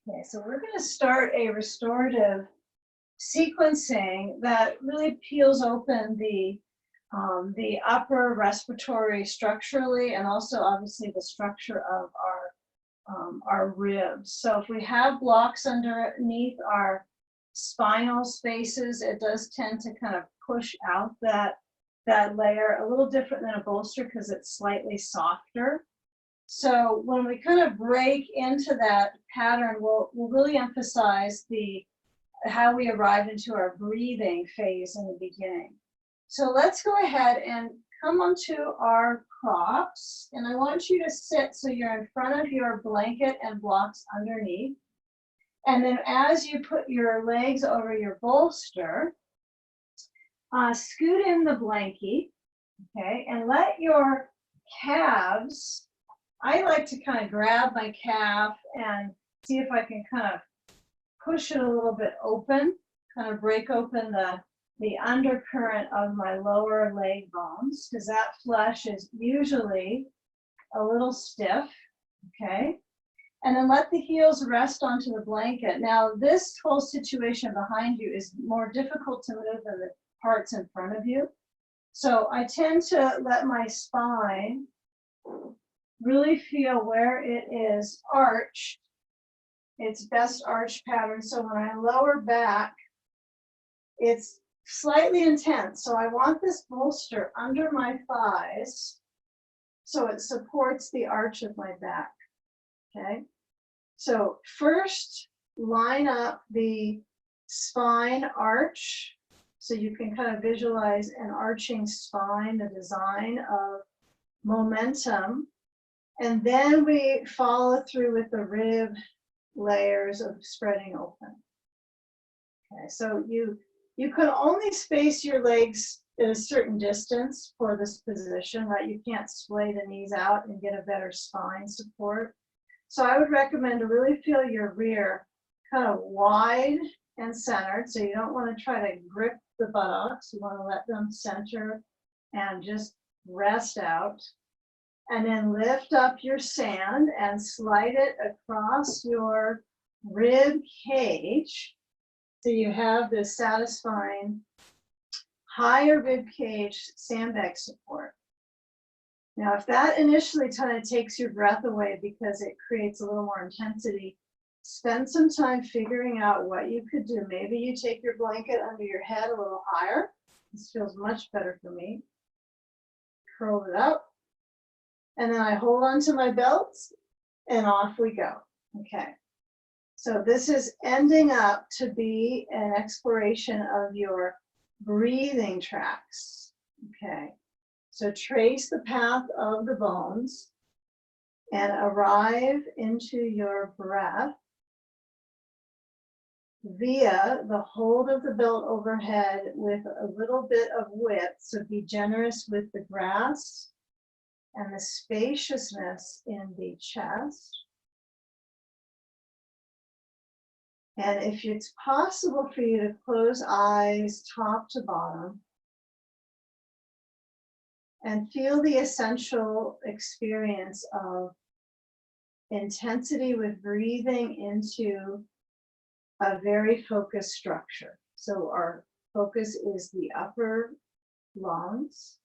Okay, so we're going to start a restorative sequencing that really peels open the upper respiratory structurally, and also obviously the structure of our ribs. So if we have blocks underneath our spinal spaces, it does tend to kind of push out that layer, a little different than a bolster because it's slightly softer. So when we kind of break into that pattern, we'll really emphasize how we arrive into our breathing phase in the beginning. So let's go ahead and come onto our props, and I want you to sit so you're in front of your blanket and blocks underneath. And then as you put your legs over your bolster, scoot in the blankie, okay, and let your calves, I like to kind of grab my calf and see if I can kind of push it a little bit open, kind of break open the undercurrent of my lower leg bones, because that flesh is usually a little stiff, okay? And then let the heels rest onto the blanket. Now, this whole situation behind you is more difficult to move than the parts in front of you. So I tend to let my spine really feel where it is arched, its best arch pattern. So when I lower back, it's slightly intense. So I want this bolster under my thighs so it supports the arch of my back, okay? So first, line up the spine arch so you can kind of visualize an arching spine, the design of momentum. And then we follow through with the rib layers of spreading open. Okay, so you can only space your legs at a certain distance for this position, right? You can't splay the knees out and get a better spine support. So I would recommend to really feel your rear kind of wide and centered. So you don't want to try to grip the buttocks. You want to let them center and just rest out. And then lift up your sand and slide it across your rib cage. So you have this satisfying higher rib cage sandbag support. Now, if that initially kind of takes your breath away because it creates a little more intensity, spend some time figuring out what you could do. Maybe you take your blanket under your head a little higher. This feels much better for me. Curl it up. And then I hold on to my belts and off we go. Okay. So this is ending up to be an exploration of your breathing tracks. Okay. So trace the path of the bones and arrive into your breath via the hold of the belt overhead with a little bit of width. So be generous with the grasp and the spaciousness in the chest. And if it's possible for you to close eyes top to bottom and feel the essential experience of intensity with breathing into a very focused structure. So our focus is the upper lungs.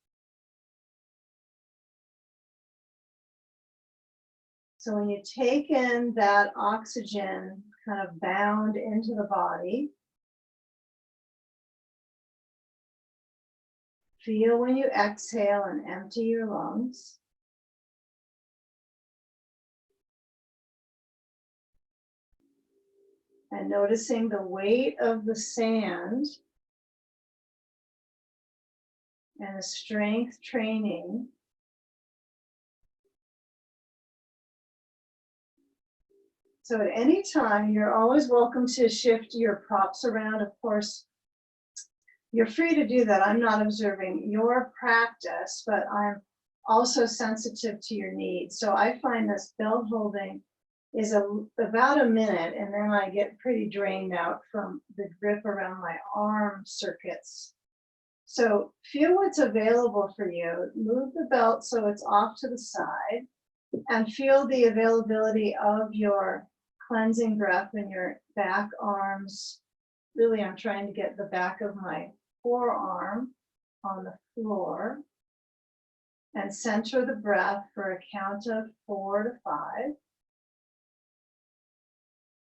So when you take in that oxygen kind of bound into the body, feel when you exhale and empty your lungs. And noticing the weight of the sand and the strength training. So at any time, you're always welcome to shift your props around. Of course, you're free to do that. I'm not observing your practice, but I'm also sensitive to your needs. So I find this belt holding is about a minute, and then I get pretty drained out from the grip around my arm circuits. So feel what's available for you. Move the belt so it's off to the side, and feel the availability of your cleansing breath in your back arms. Really, I'm trying to get the back of my forearm on the floor. And center the breath for a count of 4 to 5.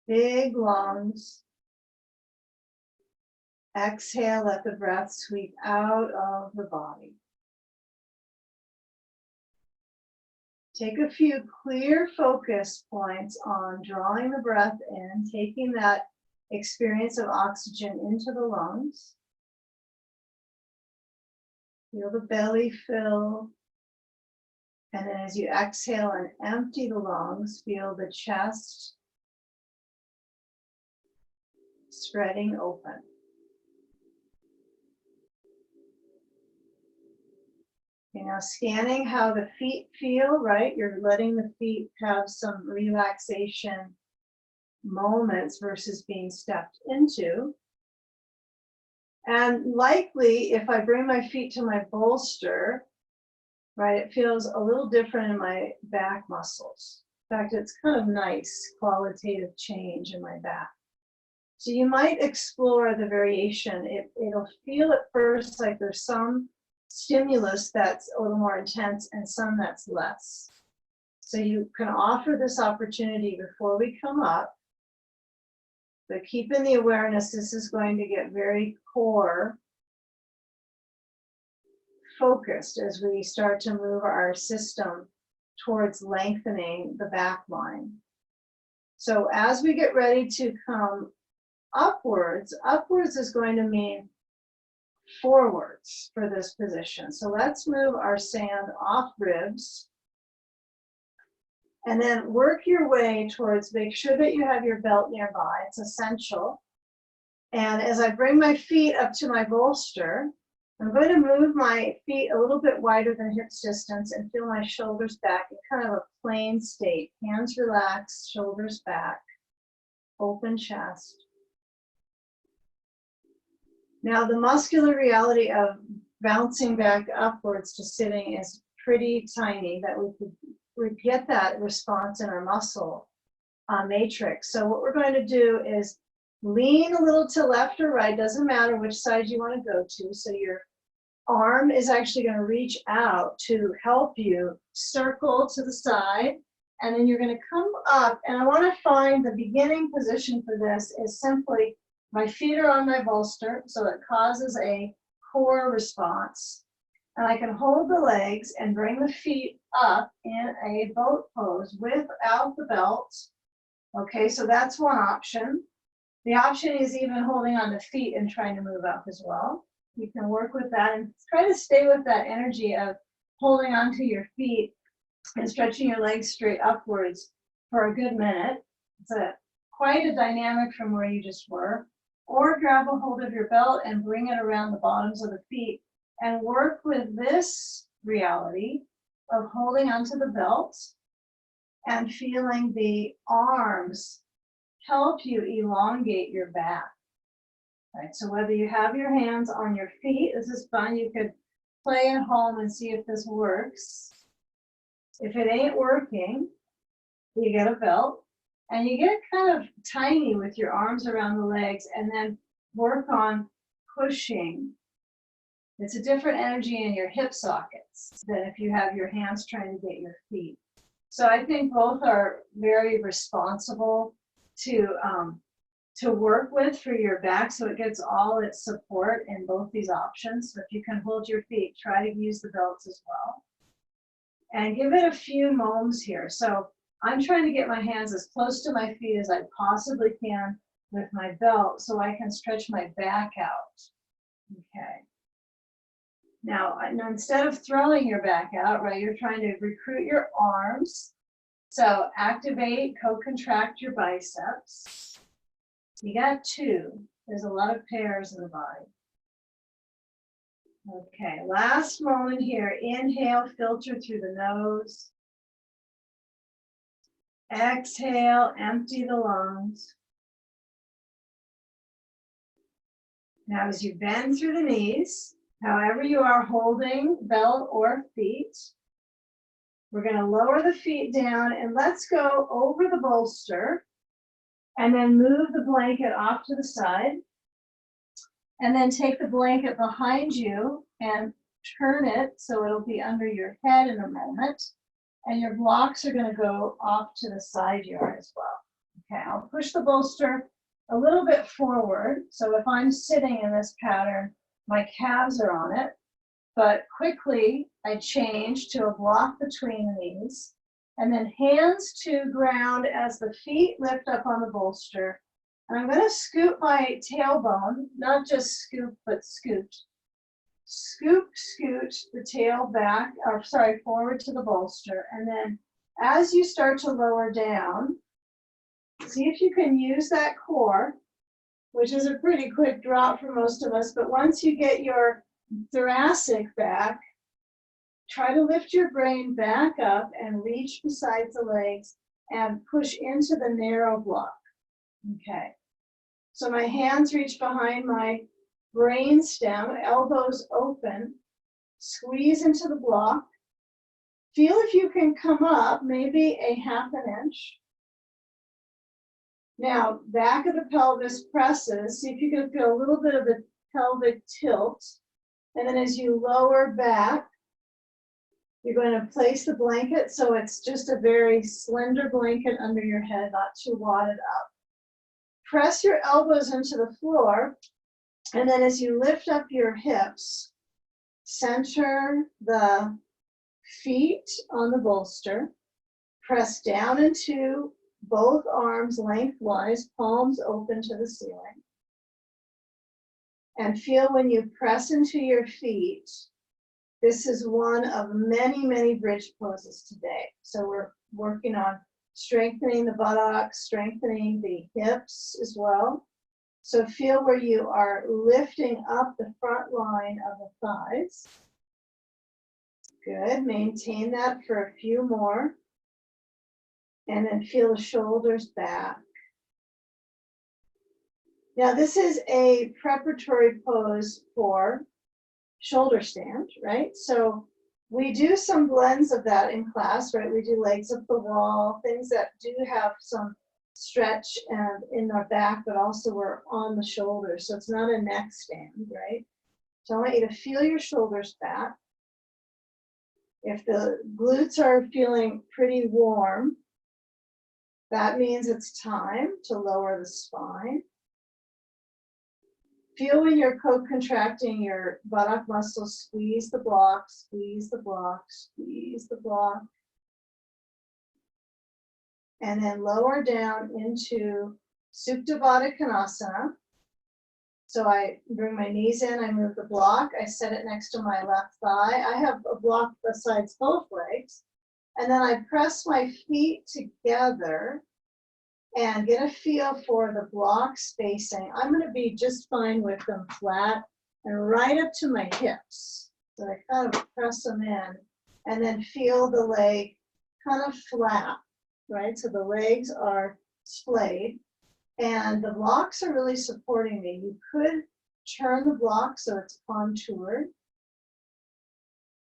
Big lungs. Exhale, let the breath sweep out of the body. Take a few clear focus points on drawing the breath in, taking that experience of oxygen into the lungs. Feel the belly fill. And then as you exhale and empty the lungs, feel the chest spreading open. You know, scanning how the feet feel, right? You're letting the feet have some relaxation moments versus being stepped into. And likely, if I bring my feet to my bolster, right, it feels a little different in my back muscles. In fact, it's kind of nice qualitative change in my back. So you might explore the variation. It'll feel at first like there's some stimulus that's a little more intense and some that's less. So you can offer this opportunity before we come up, but keep in the awareness this is going to get very core focused as we start to move our system towards lengthening the back line. So as we get ready to come upwards is going to mean forwards for this position. So let's move our sand off ribs and then work your way towards, make sure that you have your belt nearby. It's essential. And as I bring my feet up to my bolster, I'm going to move my feet a little bit wider than hips distance and feel my shoulders back in kind of a plain state. Hands relaxed, shoulders back, open chest. Now the muscular reality of bouncing back upwards to sitting is pretty tiny, that we get that response in our muscle matrix. So what we're going to do is lean a little to left or right, doesn't matter which side you want to go to. So your arm is actually going to reach out to help you circle to the side, and then you're going to come up, and I want to find the beginning position for this is simply my feet are on my bolster, so it causes a core response. And I can hold the legs and bring the feet up in a boat pose without the belt. Okay, so that's one option. The option is even holding on the feet and trying to move up as well. You can work with that and try to stay with that energy of holding onto your feet and stretching your legs straight upwards for a good minute. It's quite a dynamic from where you just were. Or grab a hold of your belt and bring it around the bottoms of the feet and work with this reality of holding onto the belt and feeling the arms help you elongate your back. Right, so whether you have your hands on your feet, this is fun. You could play at home and see if this works. If it ain't working, you get a belt and you get kind of tiny with your arms around the legs and then work on pushing. It's a different energy in your hip sockets than if you have your hands trying to get your feet. So I think both are very responsible to work with for your back, so it gets all its support in both these options. So if you can hold your feet, try to use the belts as well. And give it a few moments here. So I'm trying to get my hands as close to my feet as I possibly can with my belt so I can stretch my back out. Okay. Now, instead of throwing your back out, right, you're trying to recruit your arms. So activate, co-contract your biceps. You got 2. There's a lot of pairs in the body. Okay, last moment here. Inhale, filter through the nose. Exhale, empty the lungs. Now as you bend through the knees, however you are holding belt or feet, we're going to lower the feet down and let's go over the bolster And then move the blanket off to the side. And then take the blanket behind you and turn it so it'll be under your head in a moment. And your blocks are going to go off to the side yard as well. Okay, I'll push the bolster a little bit forward. So if I'm sitting in this pattern, my calves are on it. But quickly, I change to a block between the knees. And then hands to ground as the feet lift up on the bolster. And I'm going to scoop my tailbone, not just scoop, but scoot. Scoop, scoot the tail back, or sorry, forward to the bolster. And then as you start to lower down, see if you can use that core, which is a pretty quick drop for most of us. But once you get your thoracic back, try to lift your brain back up and reach besides the legs and push into the narrow block. Okay. So my hands reach behind my brain stem, elbows open, squeeze into the block. Feel if you can come up maybe a ½ inch. Now, back of the pelvis presses. See if you can feel a little bit of the pelvic tilt. And then as you lower back, you're going to place the blanket so it's just a very slender blanket under your head, not too wadded up. Press your elbows into the floor, and then as you lift up your hips, center the feet on the bolster, press down into both arms lengthwise, palms open to the ceiling. And feel when you press into your feet, this is one of many, many bridge poses today. So we're working on strengthening the buttocks, strengthening the hips as well. So feel where you are lifting up the front line of the thighs. Good, maintain that for a few more. And then feel the shoulders back. Now this is a preparatory pose for shoulder stand, right? So we do some blends of that in class, right? We do legs up the wall, things that do have some stretch and in our back, but also we're on the shoulders. So it's not a neck stand, right? So I want you to feel your shoulders back. If the glutes are feeling pretty warm, that means it's time to lower the spine. Feel when you're co-contracting your buttock muscles, squeeze the block, squeeze the block, squeeze the block. And then lower down into Supta Baddha Konasana. So I bring my knees in, I move the block, I set it next to my left thigh. I have a block besides both legs. And then I press my feet together and get a feel for the block spacing. I'm going to be just fine with them flat and right up to my hips. So I kind of press them in and then feel the leg kind of flat, right? So the legs are splayed and the blocks are really supporting me. You could turn the block so it's contoured.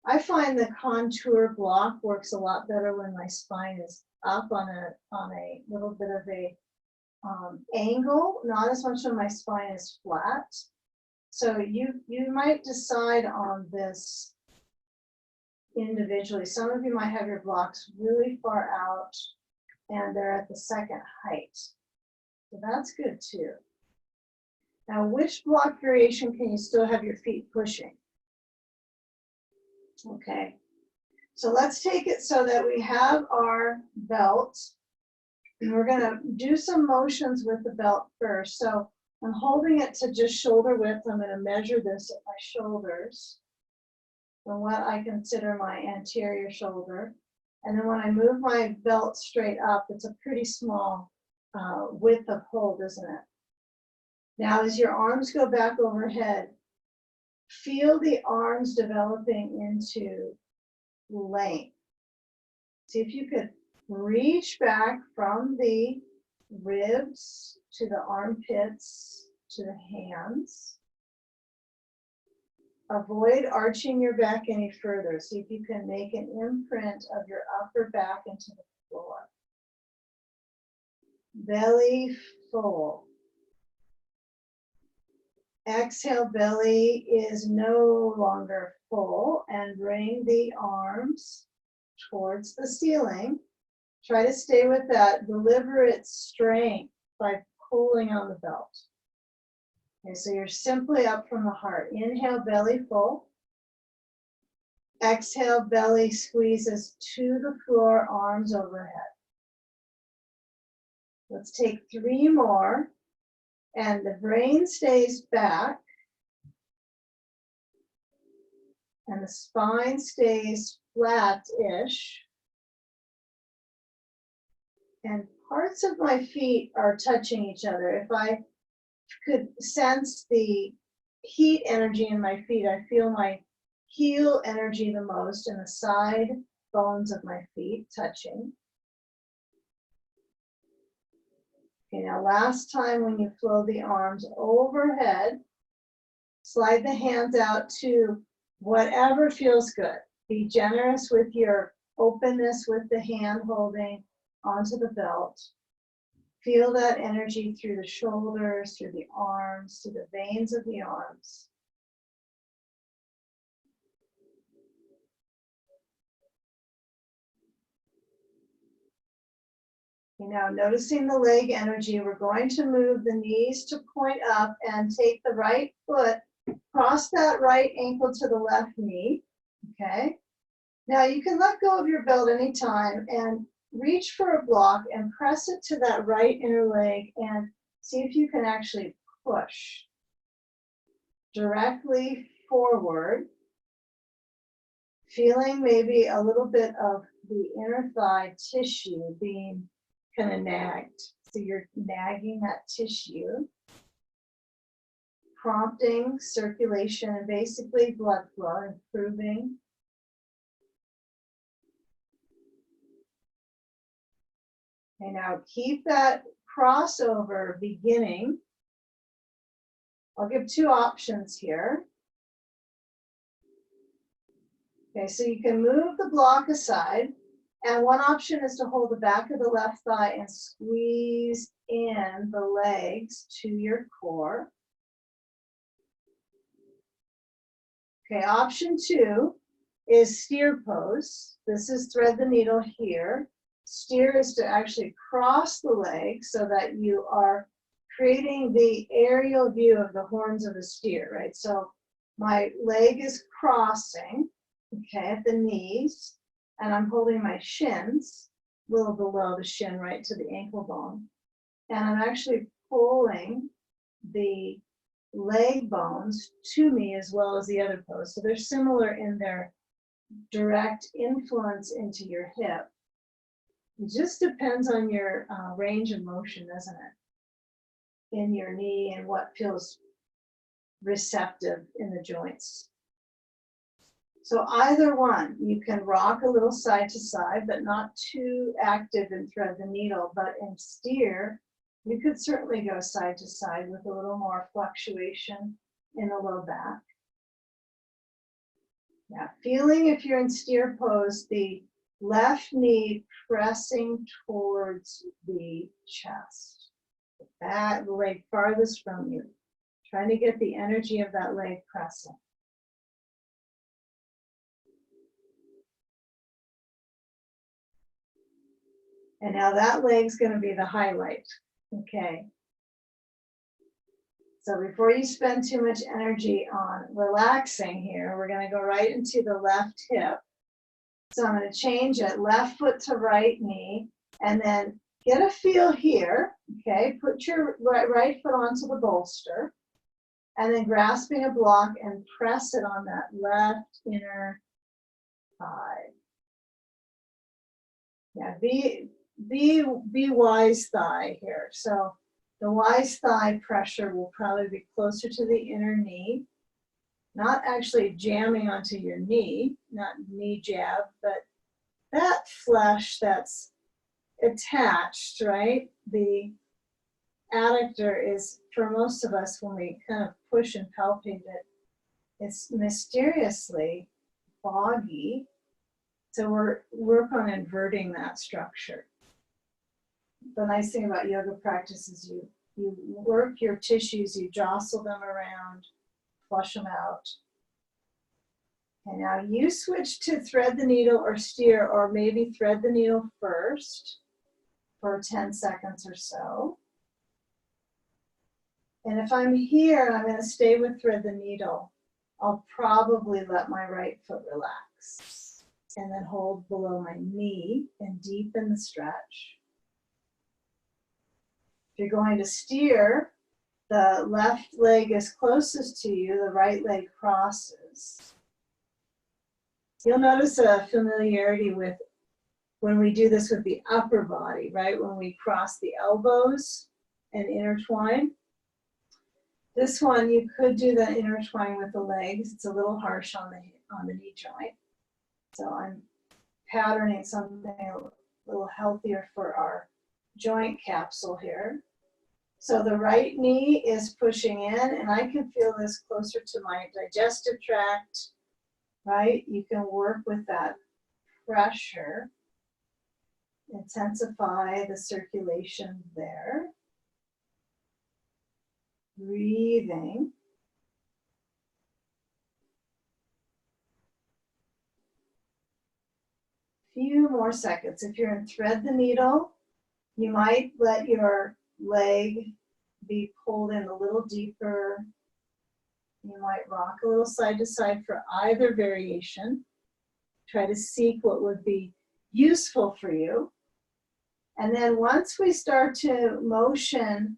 I find the contour block works a lot better when my spine is up on a little bit of a angle, not as much when my spine is flat. So you might decide on this individually. Some of you might have your blocks really far out and they're at the second height. So that's good too. Now, which block variation can you still have your feet pushing? Okay. So let's take it so that we have our belt. And we're going to do some motions with the belt first. So I'm holding it to just shoulder width. I'm going to measure this at my shoulders from what I consider my anterior shoulder. And then when I move my belt straight up, it's a pretty small width of hold, isn't it? Now, as your arms go back overhead, feel the arms developing into length. See if you could reach back from the ribs to the armpits to the hands. Avoid arching your back any further. See if you can make an imprint of your upper back into the floor. belly full. Exhale, belly is no longer full, and bring the arms towards the ceiling. Try to stay with that deliberate strength by pulling on the belt. Okay, so you're simply up from the heart. Inhale, belly full. Exhale, belly squeezes to the floor, arms overhead. Let's take 3 more. And the brain stays back. And the spine stays flat-ish. And parts of my feet are touching each other. If I could sense the heat energy in my feet, I feel my heel energy the most and the side bones of my feet touching. Okay, now last time when you flow the arms overhead, slide the hands out to whatever feels good. Be generous with your openness with the hand holding onto the belt. Feel that energy through the shoulders, through the arms, through the veins of the arms. Now noticing the leg energy, we're going to move the knees to point up and take the right foot, cross that right ankle to the left knee, okay? Now you can let go of your belt anytime and reach for a block and press it to that right inner leg and see if you can actually push directly forward, feeling maybe a little bit of the inner thigh tissue being kind of nagged. So you're nagging that tissue, prompting circulation and basically blood flow, improving. Okay, now keep that crossover beginning. I'll give 2 options here. Okay, so you can move the block aside. And one option is to hold the back of the left thigh and squeeze in the legs to your core. Okay, option 2 is steer pose. This is thread the needle here. Steer is to actually cross the legs so that you are creating the aerial view of the horns of a steer, right? So my leg is crossing, okay, at the knees. And I'm holding my shins a little below the shin, right to the ankle bone. And I'm actually pulling the leg bones to me as well as the other pose. So they're similar in their direct influence into your hip. It just depends on your range of motion, doesn't it? In your knee and what feels receptive in the joints. So either one, you can rock a little side to side, but not too active in thread the needle. But in steer, you could certainly go side to side with a little more fluctuation in the low back. Yeah, feeling if you're in steer pose, the left knee pressing towards the chest. That leg farthest from you. Trying to get the energy of that leg pressing. And now that leg's going to be the highlight, okay? So before you spend too much energy on relaxing here, we're going to go right into the left hip. So I'm going to change it, left foot to right knee, and then get a feel here, okay? Put your right foot onto the bolster, and then grasping a block and press it on that left inner thigh. Yeah, be wise thigh here. So the wise thigh pressure will probably be closer to the inner knee, not actually jamming onto your knee, not knee jab, but that flesh that's attached, right? The adductor is, for most of us, when we kind of push and palpate it, it's mysteriously foggy. So we're work on inverting that structure. the nice thing about yoga practice is you work your tissues, you jostle them around, flush them out. And now you switch to thread the needle or steer, or maybe thread the needle first for 10 seconds or so. And if I'm here and I'm going to stay with thread the needle, I'll probably let my right foot relax and then hold below my knee and deepen the stretch. If you're going to steer, the left leg is closest to you, the right leg crosses. You'll notice a familiarity with when we do this with the upper body, right? When we cross the elbows and intertwine. This one, you could do the intertwine with the legs. It's a little harsh on the knee joint. So I'm patterning something a little healthier for our joint capsule here. So the right knee is pushing in, and I can feel this closer to my digestive tract, right? You can work with that pressure, intensify the circulation there. Breathing. Few more seconds. If you're in thread the needle, you might let your leg be pulled in a little deeper. You might rock a little side to side for either variation. Try to seek what would be useful for you. And then once we start to motion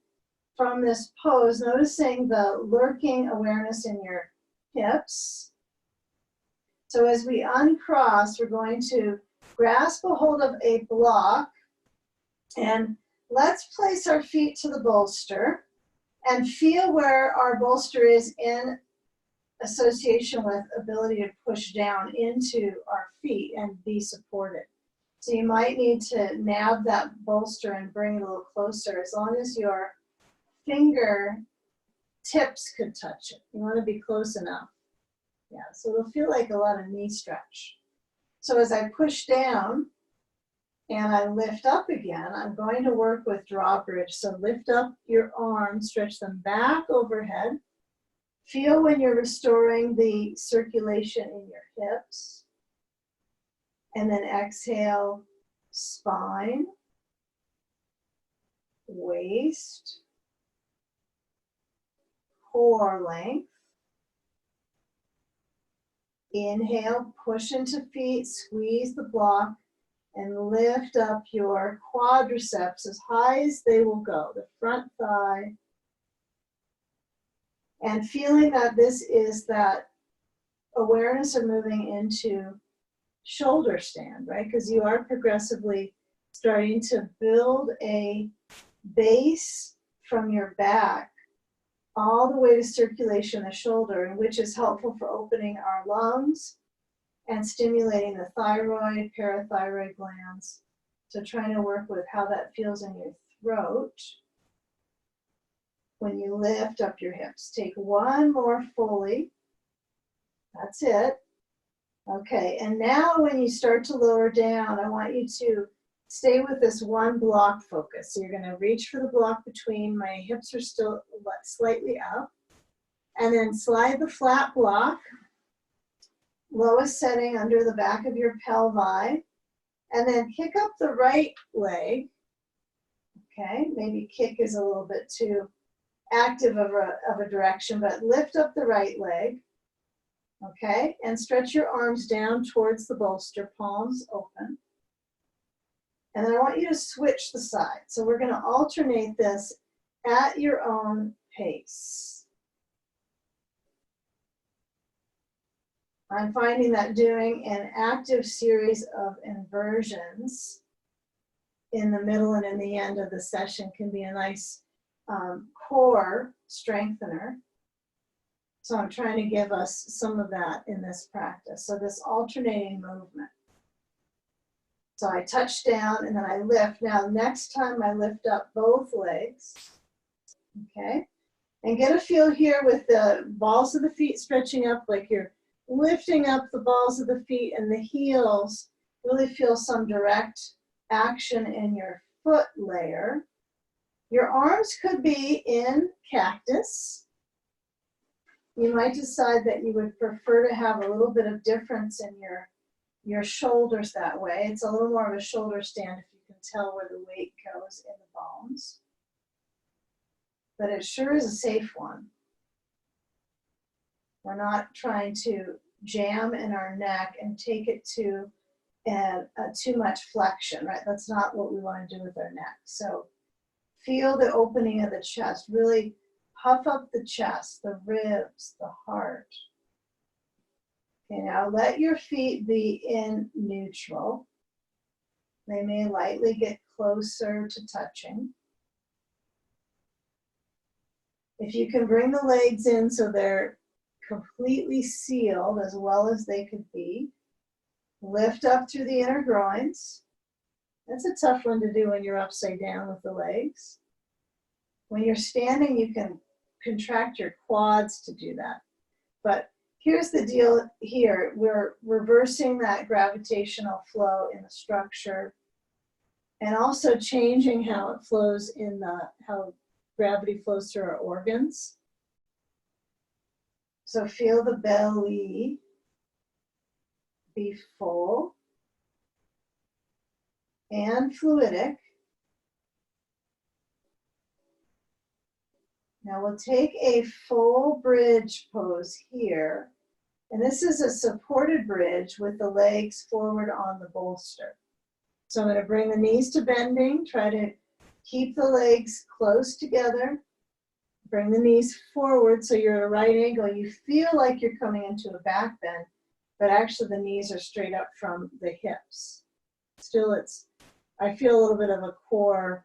from this pose, noticing the lurking awareness in your hips. So as we uncross, we're going to grasp a hold of a block, and let's place our feet to the bolster and feel where our bolster is in association with ability to push down into our feet and be supported. So you might need to nab that bolster and bring it a little closer, as long as your finger tips could touch it. You want to be close enough. Yeah, so it'll feel like a lot of knee stretch. So as I push down and I lift up again, I'm going to work with drawbridge. So lift up your arms, stretch them back overhead. Feel when you're restoring the circulation in your hips. And then exhale, spine, waist, core length. Inhale, push into feet, squeeze the block, and lift up your quadriceps as high as they will go, the front thigh. And feeling that this is that awareness of moving into shoulder stand, right? Because you are progressively starting to build a base from your back all the way to circulation of the shoulder, and which is helpful for opening our lungs and stimulating the thyroid, parathyroid glands. So trying to work with how that feels in your throat when you lift up your hips. Take one more fully. That's it. Okay, and now when you start to lower down, I want you to stay with this one block focus. So you're going to reach for the block between, my hips are still slightly up, and then slide the flat block, lowest setting under the back of your pelvi, and then kick up the right leg. Okay, maybe kick is a little bit too active of a direction, but lift up the right leg. Okay, and stretch your arms down towards the bolster, palms open. And then I want you to switch the side. So we're going to alternate this at your own pace. I'm finding that doing an active series of inversions in the middle and in the end of the session can be a nice core strengthener. So I'm trying to give us some of that in this practice. So this alternating movement. So I touch down and then I lift. Now next time I lift up both legs. Okay. And get a feel here with the balls of the feet stretching up, like you're lifting up the balls of the feet, and the heels really feel some direct action in your foot layer. Your arms could be in cactus. You might decide that you would prefer to have a little bit of difference in your shoulders that way. It's a little more of a shoulder stand if you can tell where the weight goes in the bones. But it sure is a safe one. We're not trying to jam in our neck and take it to too much flexion, right? That's not what we want to do with our neck. So feel the opening of the chest. Really puff up the chest, the ribs, the heart. Okay, now let your feet be in neutral. They may lightly get closer to touching. If you can bring the legs in so they're completely sealed as well as they could be, lift up through the inner groins. That's a tough one to do when you're upside down with the legs. When you're standing, you can contract your quads to do that. But here's the deal here. We're reversing that gravitational flow in the structure and also changing how it flows in how gravity flows through our organs. So feel the belly be full and fluidic. Now we'll take a full bridge pose here. And this is a supported bridge with the legs forward on the bolster. So I'm going to bring the knees to bending, try to keep the legs close together. Bring the knees forward so you're at a right angle. You feel like you're coming into a back bend, but actually the knees are straight up from the hips. Still, I feel a little bit of a core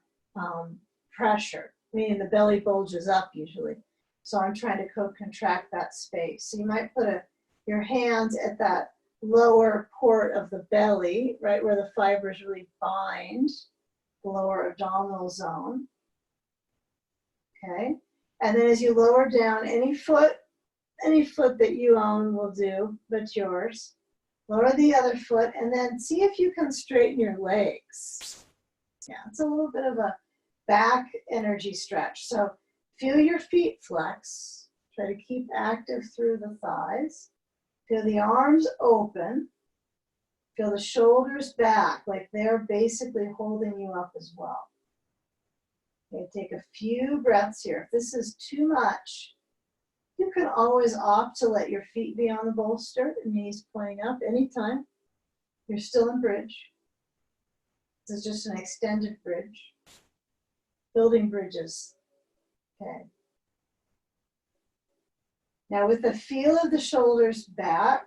pressure, meaning the belly bulges up usually. So I'm trying to co-contract that space. So you might put your hands at that lower port of the belly, right where the fibers really bind, the lower abdominal zone. Okay. And then as you lower down, any foot that you own will do, but yours. Lower the other foot and then see if you can straighten your legs. Yeah, it's a little bit of a back energy stretch. So feel your feet flex. Try to keep active through the thighs. Feel the arms open. Feel the shoulders back, like they're basically holding you up as well. Okay, take a few breaths here. If this is too much, you can always opt to let your feet be on the bolster, knees pointing up anytime. You're still in bridge. This is just an extended bridge. Building bridges. Okay. Now with the feel of the shoulders back,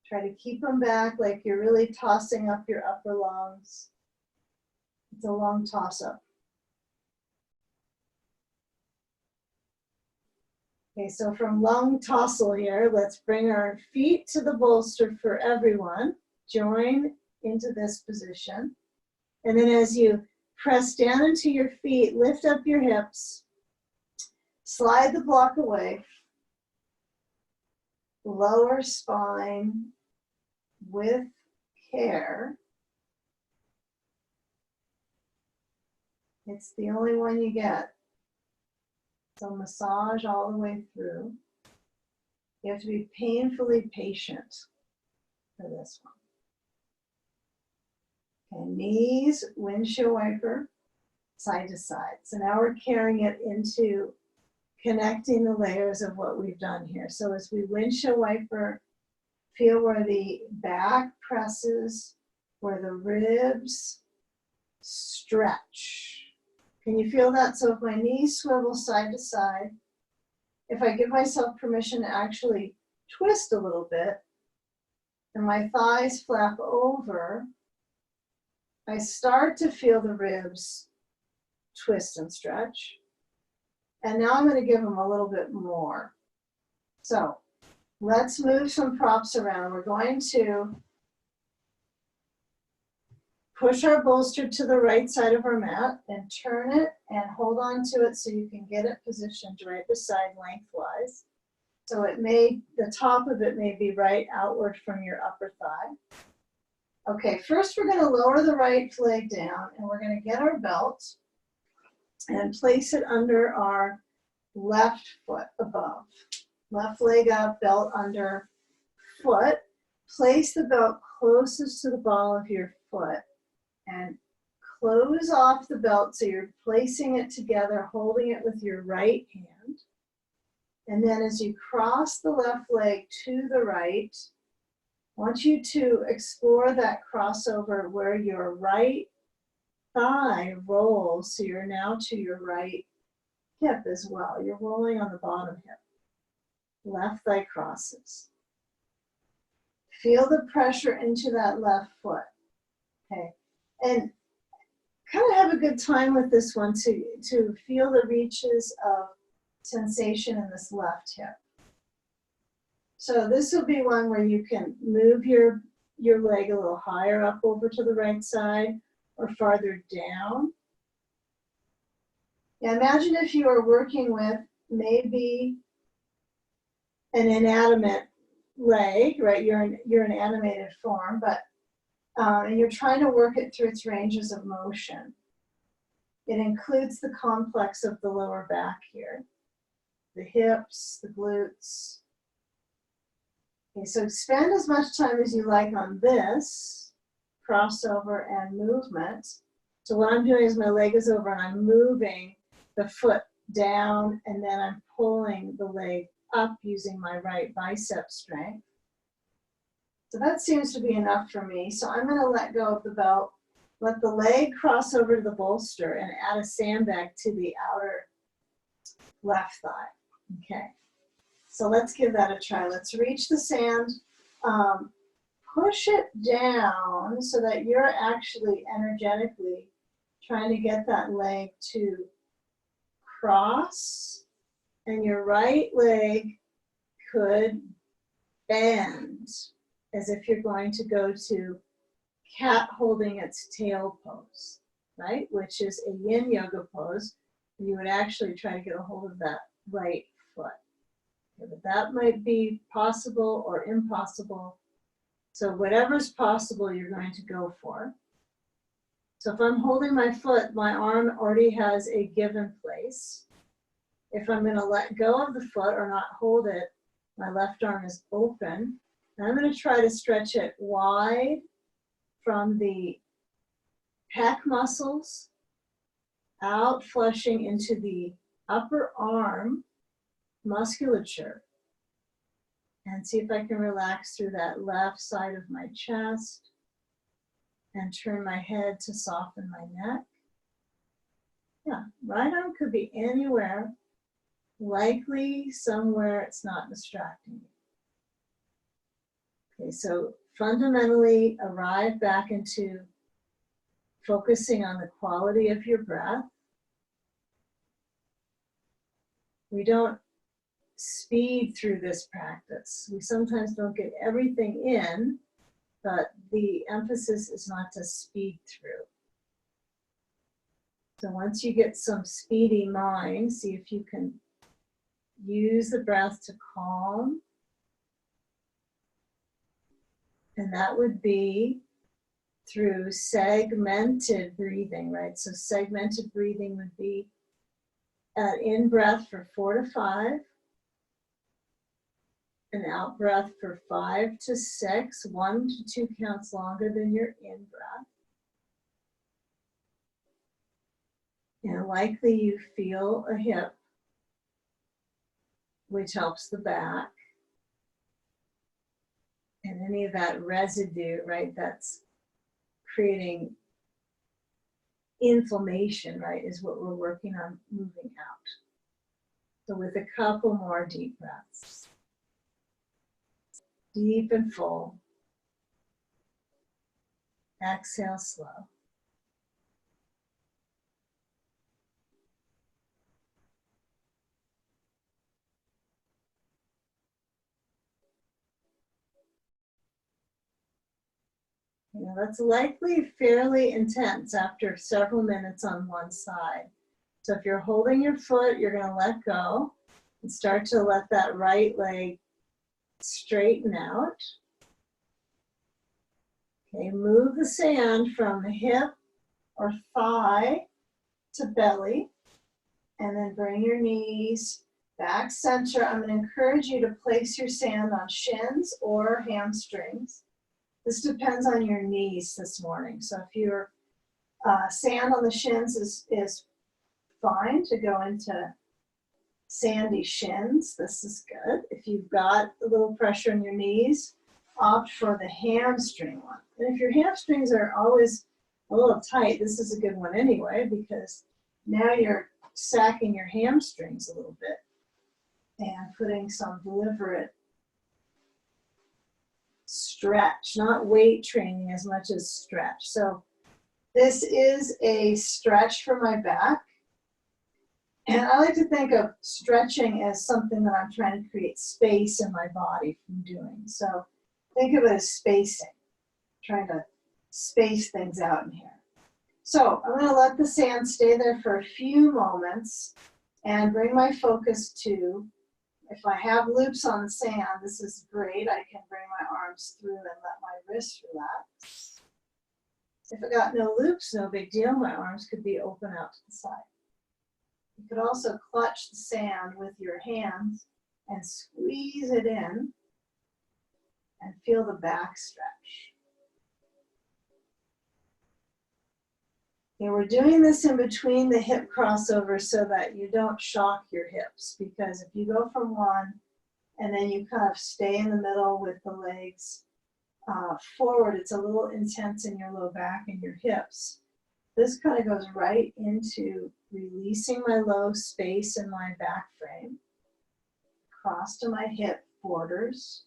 try to keep them back like you're really tossing up your upper lungs. It's a long toss up. Okay, so from lung tossle here, let's bring our feet to the bolster for everyone. Join into this position. And then as you press down into your feet, lift up your hips, slide the block away, lower spine with care. It's the only one you get. So massage all the way through. You have to be painfully patient for this one. Okay, knees, windshield wiper, side to side. So now we're carrying it into connecting the layers of what we've done here. So as we windshield wiper, feel where the back presses, where the ribs stretch. Can you feel that? So if my knees swivel side to side, if I give myself permission to actually twist a little bit, and my thighs flap over, I start to feel the ribs twist and stretch. And now I'm going to give them a little bit more. So let's move some props around. We're going to push our bolster to the right side of our mat and turn it and hold on to it so you can get it positioned right beside lengthwise. So the top of it may be right outward from your upper thigh. Okay, first we're going to lower the right leg down and we're going to get our belt and place it under our left foot above. Left leg up, belt under, foot. Place the belt closest to the ball of your foot and close off the belt so you're placing it together, holding it with your right hand. And then as you cross the left leg to the right, I want you to explore that crossover where your right thigh rolls, so you're now to your right hip as well. You're rolling on the bottom hip. Left thigh crosses. Feel the pressure into that left foot. Okay, and kind of have a good time with this one to feel the reaches of sensation in this left hip. So this will be one where you can move your leg a little higher up over to the right side or farther down. Yeah, imagine if you are working with maybe an inanimate leg, right? You're an animated form, but and you're trying to work it through its ranges of motion. It includes the complex of the lower back here, the hips, the glutes. Okay, so spend as much time as you like on this crossover and movement. So what I'm doing is my leg is over and I'm moving the foot down and then I'm pulling the leg up using my right bicep strength. So that seems to be enough for me. So I'm going to let go of the belt, let the leg cross over to the bolster and add a sandbag to the outer left thigh. Okay. So let's give that a try. Let's reach the sand, push it down so that you're actually energetically trying to get that leg to cross, and your right leg could bend as if you're going to go to cat holding its tail pose, right? Which is a yin yoga pose. You would actually try to get a hold of that right foot. But that might be possible or impossible. So whatever's possible, you're going to go for. So if I'm holding my foot, my arm already has a given place. If I'm going to let go of the foot or not hold it, my left arm is open. And I'm going to try to stretch it wide from the pec muscles out, flushing into the upper arm musculature, and see if I can relax through that left side of my chest and turn my head to soften my neck. Yeah, right arm could be anywhere, likely somewhere it's not distracting you. Okay, so fundamentally arrive back into focusing on the quality of your breath. We don't speed through this practice. We sometimes don't get everything in, but the emphasis is not to speed through. So once you get some speedy mind, see if you can use the breath to calm. And that would be through segmented breathing, right? So segmented breathing would be an in-breath for 4 to 5, an out-breath for 5 to 6, 1 to 2 counts longer than your in-breath. And likely you feel a hip, which helps the back. And any of that residue, right, that's creating inflammation, right, is what we're working on moving out. So with a couple more deep breaths. Deep and full. Exhale slow. You know, that's likely fairly intense after several minutes on one side. So if you're holding your foot, you're going to let go and start to let that right leg straighten out. Okay, move the sand from the hip or thigh to belly, and then bring your knees back center. I'm going to encourage you to place your sand on shins or hamstrings. This depends on your knees this morning. So if your sand on the shins is fine to go into sandy shins, this is good. If you've got a little pressure in your knees, opt for the hamstring one. And if your hamstrings are always a little tight, this is a good one anyway, because now you're sacking your hamstrings a little bit and putting some deliberate stretch, not weight training as much as stretch. So this is a stretch for my back. And I like to think of stretching as something that I'm trying to create space in my body from doing. So think of it as spacing, trying to space things out in here. So I'm going to let the sand stay there for a few moments and bring my focus to, if I have loops on the sand, this is great. I can bring my arms through and let my wrists relax. If I got no loops, no big deal. My arms could be open out to the side. You could also clutch the sand with your hands and squeeze it in and feel the back stretch. Okay, we're doing this in between the hip crossovers so that you don't shock your hips, because if you go from one and then you kind of stay in the middle with the legs forward, it's a little intense in your low back and your hips. This kind of goes right into releasing my low space in my back frame, cross to my hip borders.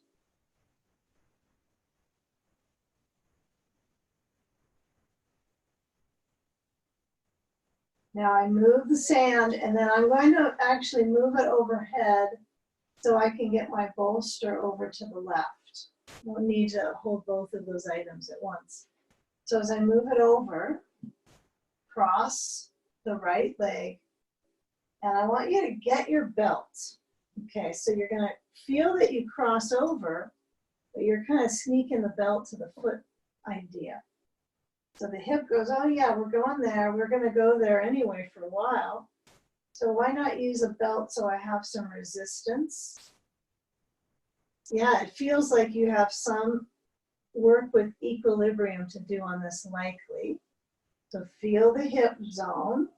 Now I move the sand, and then I'm going to actually move it overhead so I can get my bolster over to the left. We'll need to hold both of those items at once. So as I move it over, cross the right leg, and I want you to get your belt. Okay, so you're going to feel that you cross over, but you're kind of sneaking the belt to the foot idea. So the hip goes, oh yeah, we're going there. We're going to go there anyway for a while. So why not use a belt so I have some resistance? Yeah, it feels like you have some work with equilibrium to do on this likely. So feel the hip zone.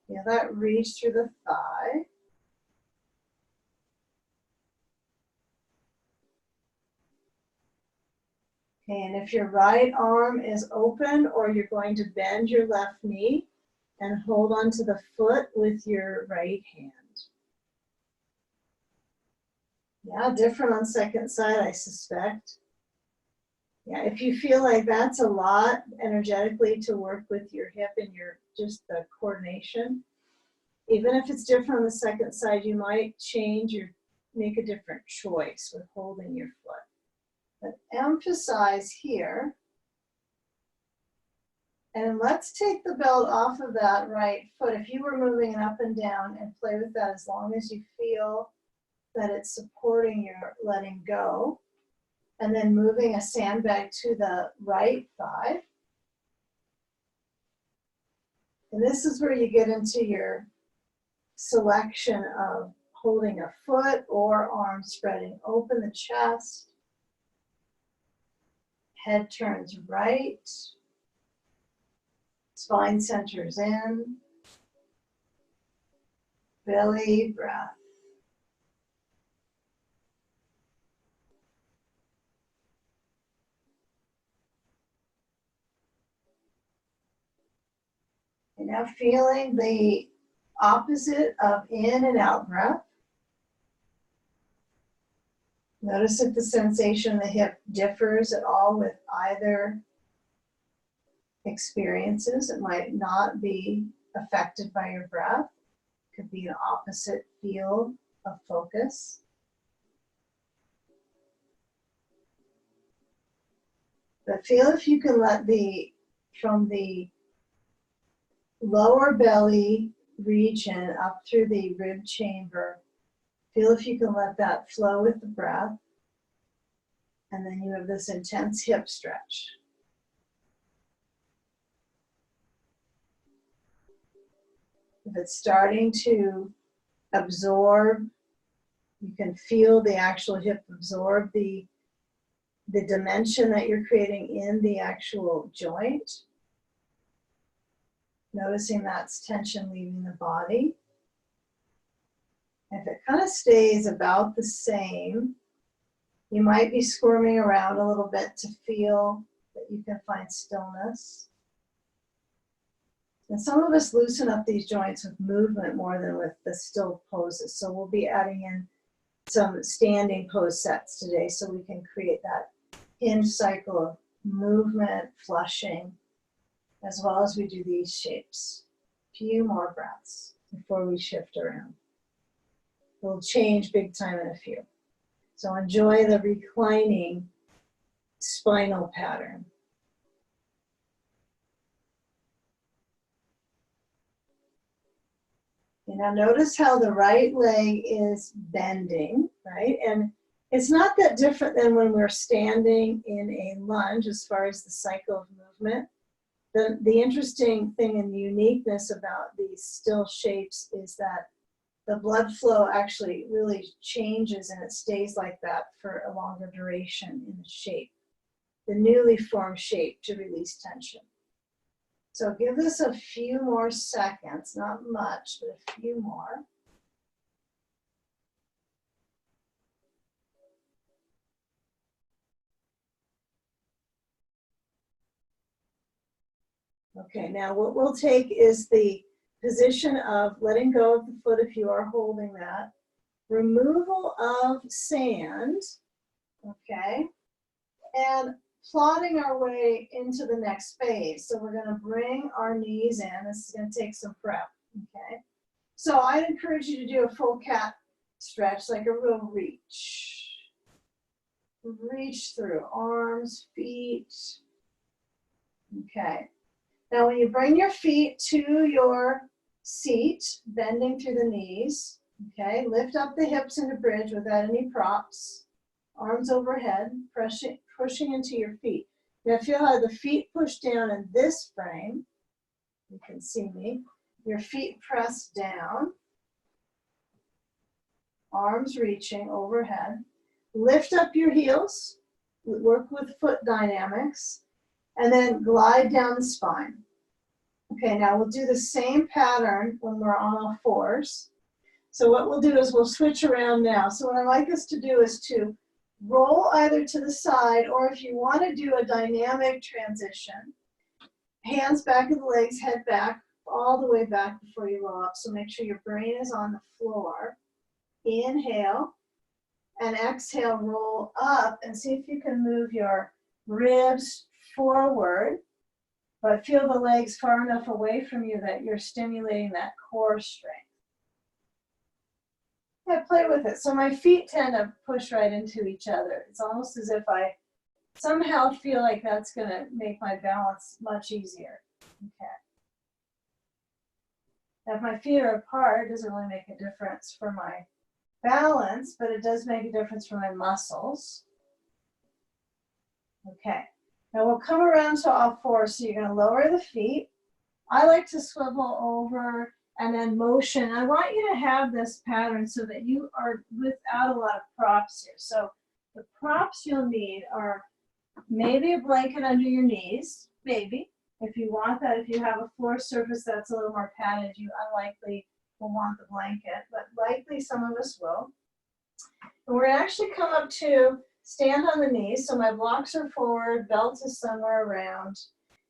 Feel that reach through the thigh. Okay, and if your right arm is open, or you're going to bend your left knee and hold onto the foot with your right hand. Yeah, different on second side, I suspect. Yeah, if you feel like that's a lot energetically to work with your hip and your just the coordination, even if it's different on the second side, you might change or make a different choice with holding your foot. But emphasize here, and let's take the belt off of that right foot. If you were moving it up and down, and play with that as long as you feel that it's supporting your letting go, and then moving a sandbag to the right thigh. And this is where you get into your selection of holding a foot or arm spreading open the chest. Head turns right. Spine centers in. Belly breath. And now feeling the opposite of in and out breath. Notice if the sensation in the hip differs at all with either experiences. It might not be affected by your breath. It could be an opposite field of focus. But feel if you can let from the lower belly region up through the rib chamber, feel if you can let that flow with the breath. And then you have this intense hip stretch. If it's starting to absorb, you can feel the actual hip absorb the dimension that you're creating in the actual joint. Noticing that's tension leaving the body. If it kind of stays about the same, you might be squirming around a little bit to feel that you can find stillness. And some of us loosen up these joints with movement more than with the still poses. So we'll be adding in some standing pose sets today so we can create that hinge cycle of movement, flushing, as well as we do these shapes. A few more breaths before we shift around. We'll change big time in a few. So enjoy the reclining spinal pattern. Now notice how the right leg is bending, right? And it's not that different than when we're standing in a lunge as far as the cycle of movement. The interesting thing and the uniqueness about these still shapes is that the blood flow actually really changes and it stays like that for a longer duration in the shape, the newly formed shape to release tension. So give this a few more seconds, not much, but a few more. Okay, now what we'll take is the position of letting go of the foot if you are holding that, removal of sand, okay, and plotting our way into the next phase. So we're going to bring our knees in. This is going to take some prep, okay? So I'd encourage you to do a full cat stretch, like a real reach. Reach through arms, feet, okay. Now when you bring your feet to your seat, bending through the knees, okay, lift up the hips into bridge without any props, arms overhead, pushing into your feet. Now feel how the feet push down in this frame. You can see me. Your feet press down, arms reaching overhead. Lift up your heels, work with foot dynamics, and then glide down the spine. Okay, now we'll do the same pattern when we're on all fours. So what we'll do is we'll switch around now. So what I like us to do is to roll either to the side, or if you want to do a dynamic transition, hands back of the legs, head back, all the way back before you roll up. So make sure your brain is on the floor. Inhale, and exhale, roll up, and see if you can move your ribs forward, but feel the legs far enough away from you that you're stimulating that core strength. Yeah, play with it. So my feet tend to push right into each other. It's almost as if I somehow feel like that's going to make my balance much easier. Okay. Now, if my feet are apart, it doesn't really make a difference for my balance, but it does make a difference for my muscles. Okay. Now we'll come around to all fours. So you're going to lower the feet. I like to swivel over and then motion. I want you to have this pattern so that you are without a lot of props here. So the props you'll need are maybe a blanket under your knees, maybe. If you want that, if you have a floor surface that's a little more padded, you unlikely will want the blanket, but likely some of us will. And we're gonna actually come up to stand on the knees. So my blocks are forward, belt is somewhere around,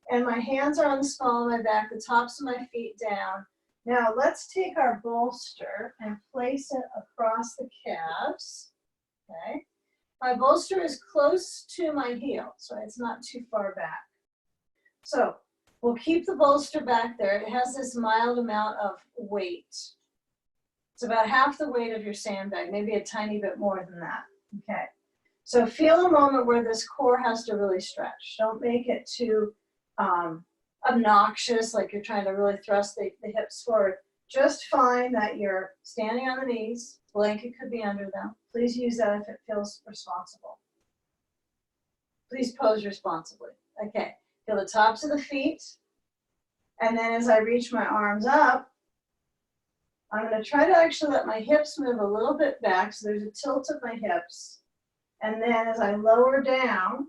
and my hands are on the small of my back, the tops of my feet down. Now let's take our bolster and place it across the calves, okay? My bolster is close to my heel, so it's not too far back. So we'll keep the bolster back there. It has this mild amount of weight. It's about half the weight of your sandbag, maybe a tiny bit more than that, okay? So feel a moment where this core has to really stretch. Don't make it too obnoxious, like you're trying to really thrust the hips forward. Just find that you're standing on the knees. Blanket could be under them. Please use that if it feels responsible. Please pose responsibly. Okay, feel the tops of the feet. And then as I reach my arms up, I'm going to try to actually let my hips move a little bit back so there's a tilt of my hips. And then as I lower down,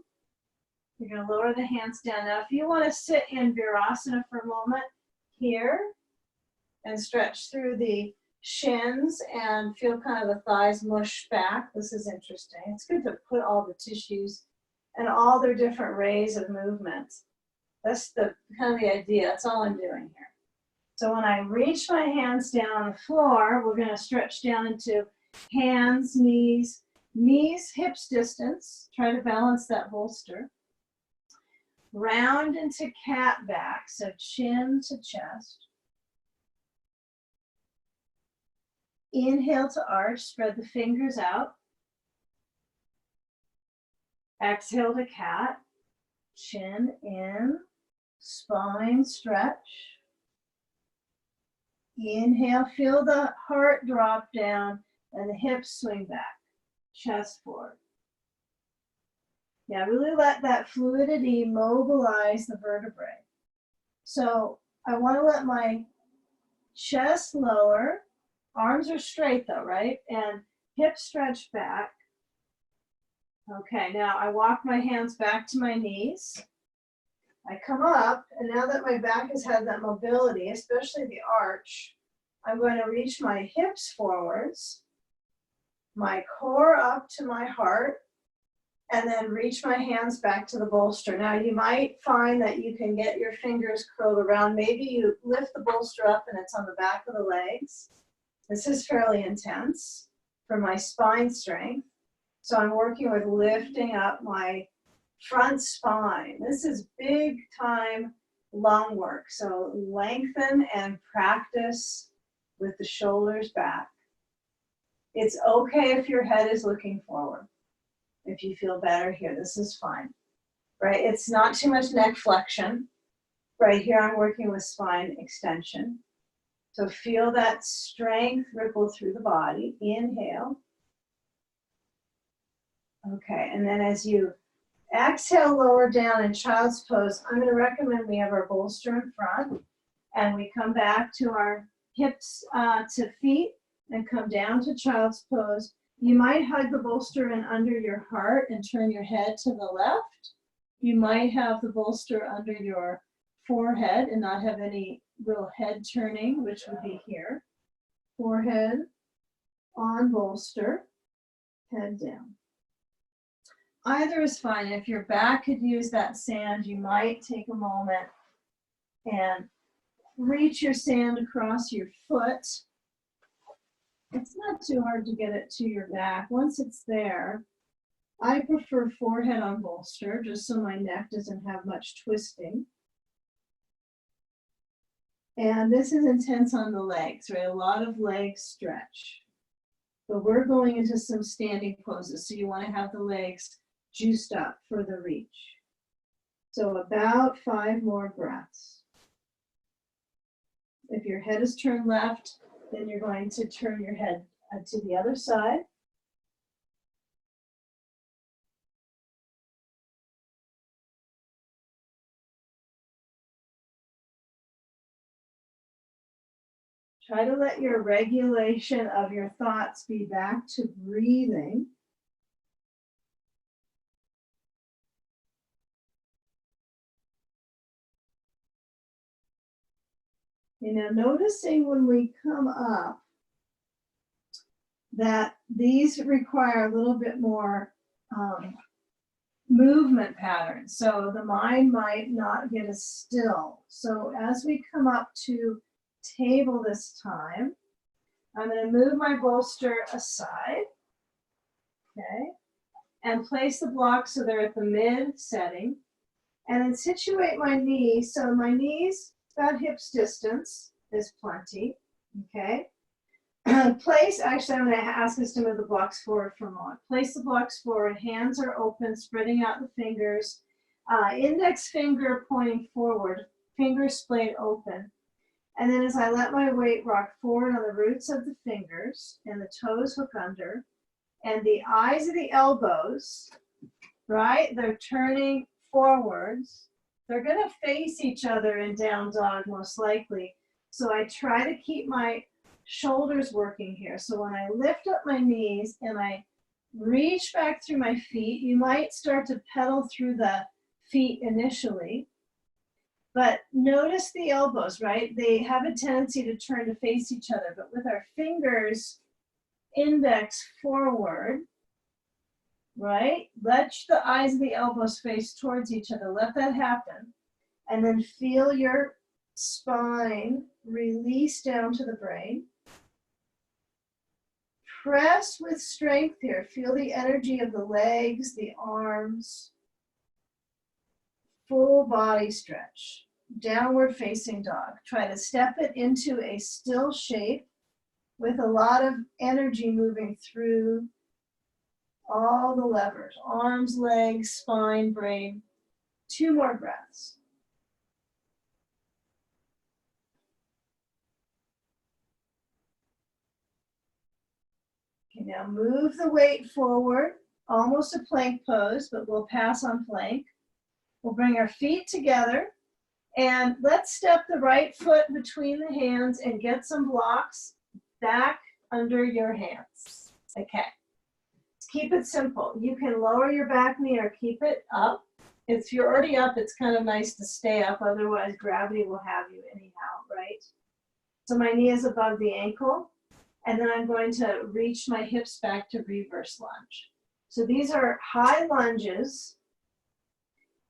you're going to lower the hands down. Now, if you want to sit in Virasana for a moment here and stretch through the shins and feel kind of the thighs mush back, this is interesting. It's good to put all the tissues and all their different rays of movement. That's the kind of the idea. That's all I'm doing here. So when I reach my hands down on the floor, we're going to stretch down into hands, knees, hips distance. Try to balance that bolster. Round into cat back, so chin to chest. Inhale to arch, spread the fingers out. Exhale to cat, chin in, spine stretch. Inhale, feel the heart drop down and the hips swing back, chest forward. Yeah, really let that fluidity mobilize the vertebrae. So I want to let my chest lower, arms are straight though, right? And hips stretch back. Okay, now I walk my hands back to my knees. I come up, and now that my back has had that mobility, especially the arch, I'm going to reach my hips forwards, my core up to my heart, and then reach my hands back to the bolster. Now you might find that you can get your fingers curled around. Maybe you lift the bolster up and it's on the back of the legs. This is fairly intense for my spine strength. So I'm working with lifting up my front spine. This is big time lung work. So lengthen and practice with the shoulders back. It's okay if your head is looking forward. If you feel better here, this is fine, right? It's not too much neck flexion. Right here, I'm working with spine extension. So feel that strength ripple through the body. Inhale. Okay, and then as you exhale, lower down in child's pose, I'm going to recommend we have our bolster in front, and we come back to our hips to feet and come down to child's pose. You might hug the bolster in under your heart and turn your head to the left. You might have the bolster under your forehead and not have any real head turning, which would be here. Forehead on bolster, head down. Either is fine. If your back could use that sand, you might take a moment and reach your sand across your foot. It's not too hard to get it to your back. Once it's there, I prefer forehead on bolster, just so my neck doesn't have much twisting. And this is intense on the legs, right? A lot of leg stretch. But we're going into some standing poses, so you want to have the legs juiced up for the reach. So about 5 more breaths. If your head is turned left, then you're going to turn your head to the other side. Try to let your regulation of your thoughts be back to breathing. You know, noticing when we come up that these require a little bit more movement patterns. So the mind might not get as still. So as we come up to table this time, I'm going to move my bolster aside, okay, and place the blocks so they're at the mid setting, and then situate my knees. So my knees, about hips distance is plenty, okay. Place, actually I'm going to ask us to move the blocks forward for a moment. Place the blocks forward, hands are open, spreading out the fingers, index finger pointing forward, fingers splayed open. And then as I let my weight rock forward on the roots of the fingers and the toes hook under, and the eyes of the elbows right? They're turning forwards. They're going to face each other in down dog most likely. So I try to keep my shoulders working here. So when I lift up my knees and I reach back through my feet, you might start to pedal through the feet initially. But notice the elbows, right? They have a tendency to turn to face each other, but with our fingers, index forward, right? Let the eyes and the elbows face towards each other. Let that happen. And then feel your spine release down to the brain. Press with strength here. Feel the energy of the legs, the arms. Full body stretch. Downward facing dog. Try to step it into a still shape with a lot of energy moving through all the levers. Arms, legs, spine, brain. 2 more breaths. Okay, now move the weight forward. Almost a plank pose, but we'll pass on plank. We'll bring our feet together and let's step the right foot between the hands and get some blocks back under your hands. Okay. Keep it simple. You can lower your back knee or keep it up. If you're already up, it's kind of nice to stay up. Otherwise, gravity will have you anyhow, right? So my knee is above the ankle. And then I'm going to reach my hips back to reverse lunge. So these are high lunges.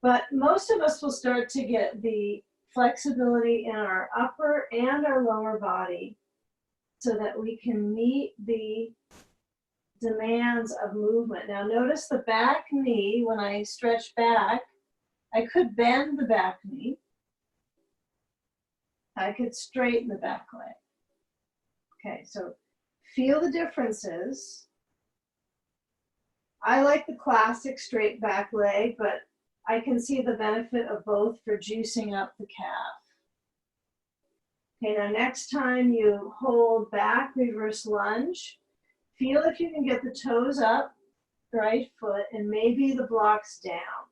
But most of us will start to get the flexibility in our upper and our lower body so that we can meet the demands of movement. Now notice the back knee, when I stretch back, I could bend the back knee. I could straighten the back leg. Okay, so feel the differences. I like the classic straight back leg, but I can see the benefit of both for juicing up the calf. Okay, now next time you hold back, reverse lunge, feel if you can get the toes up, right foot, and maybe the blocks down.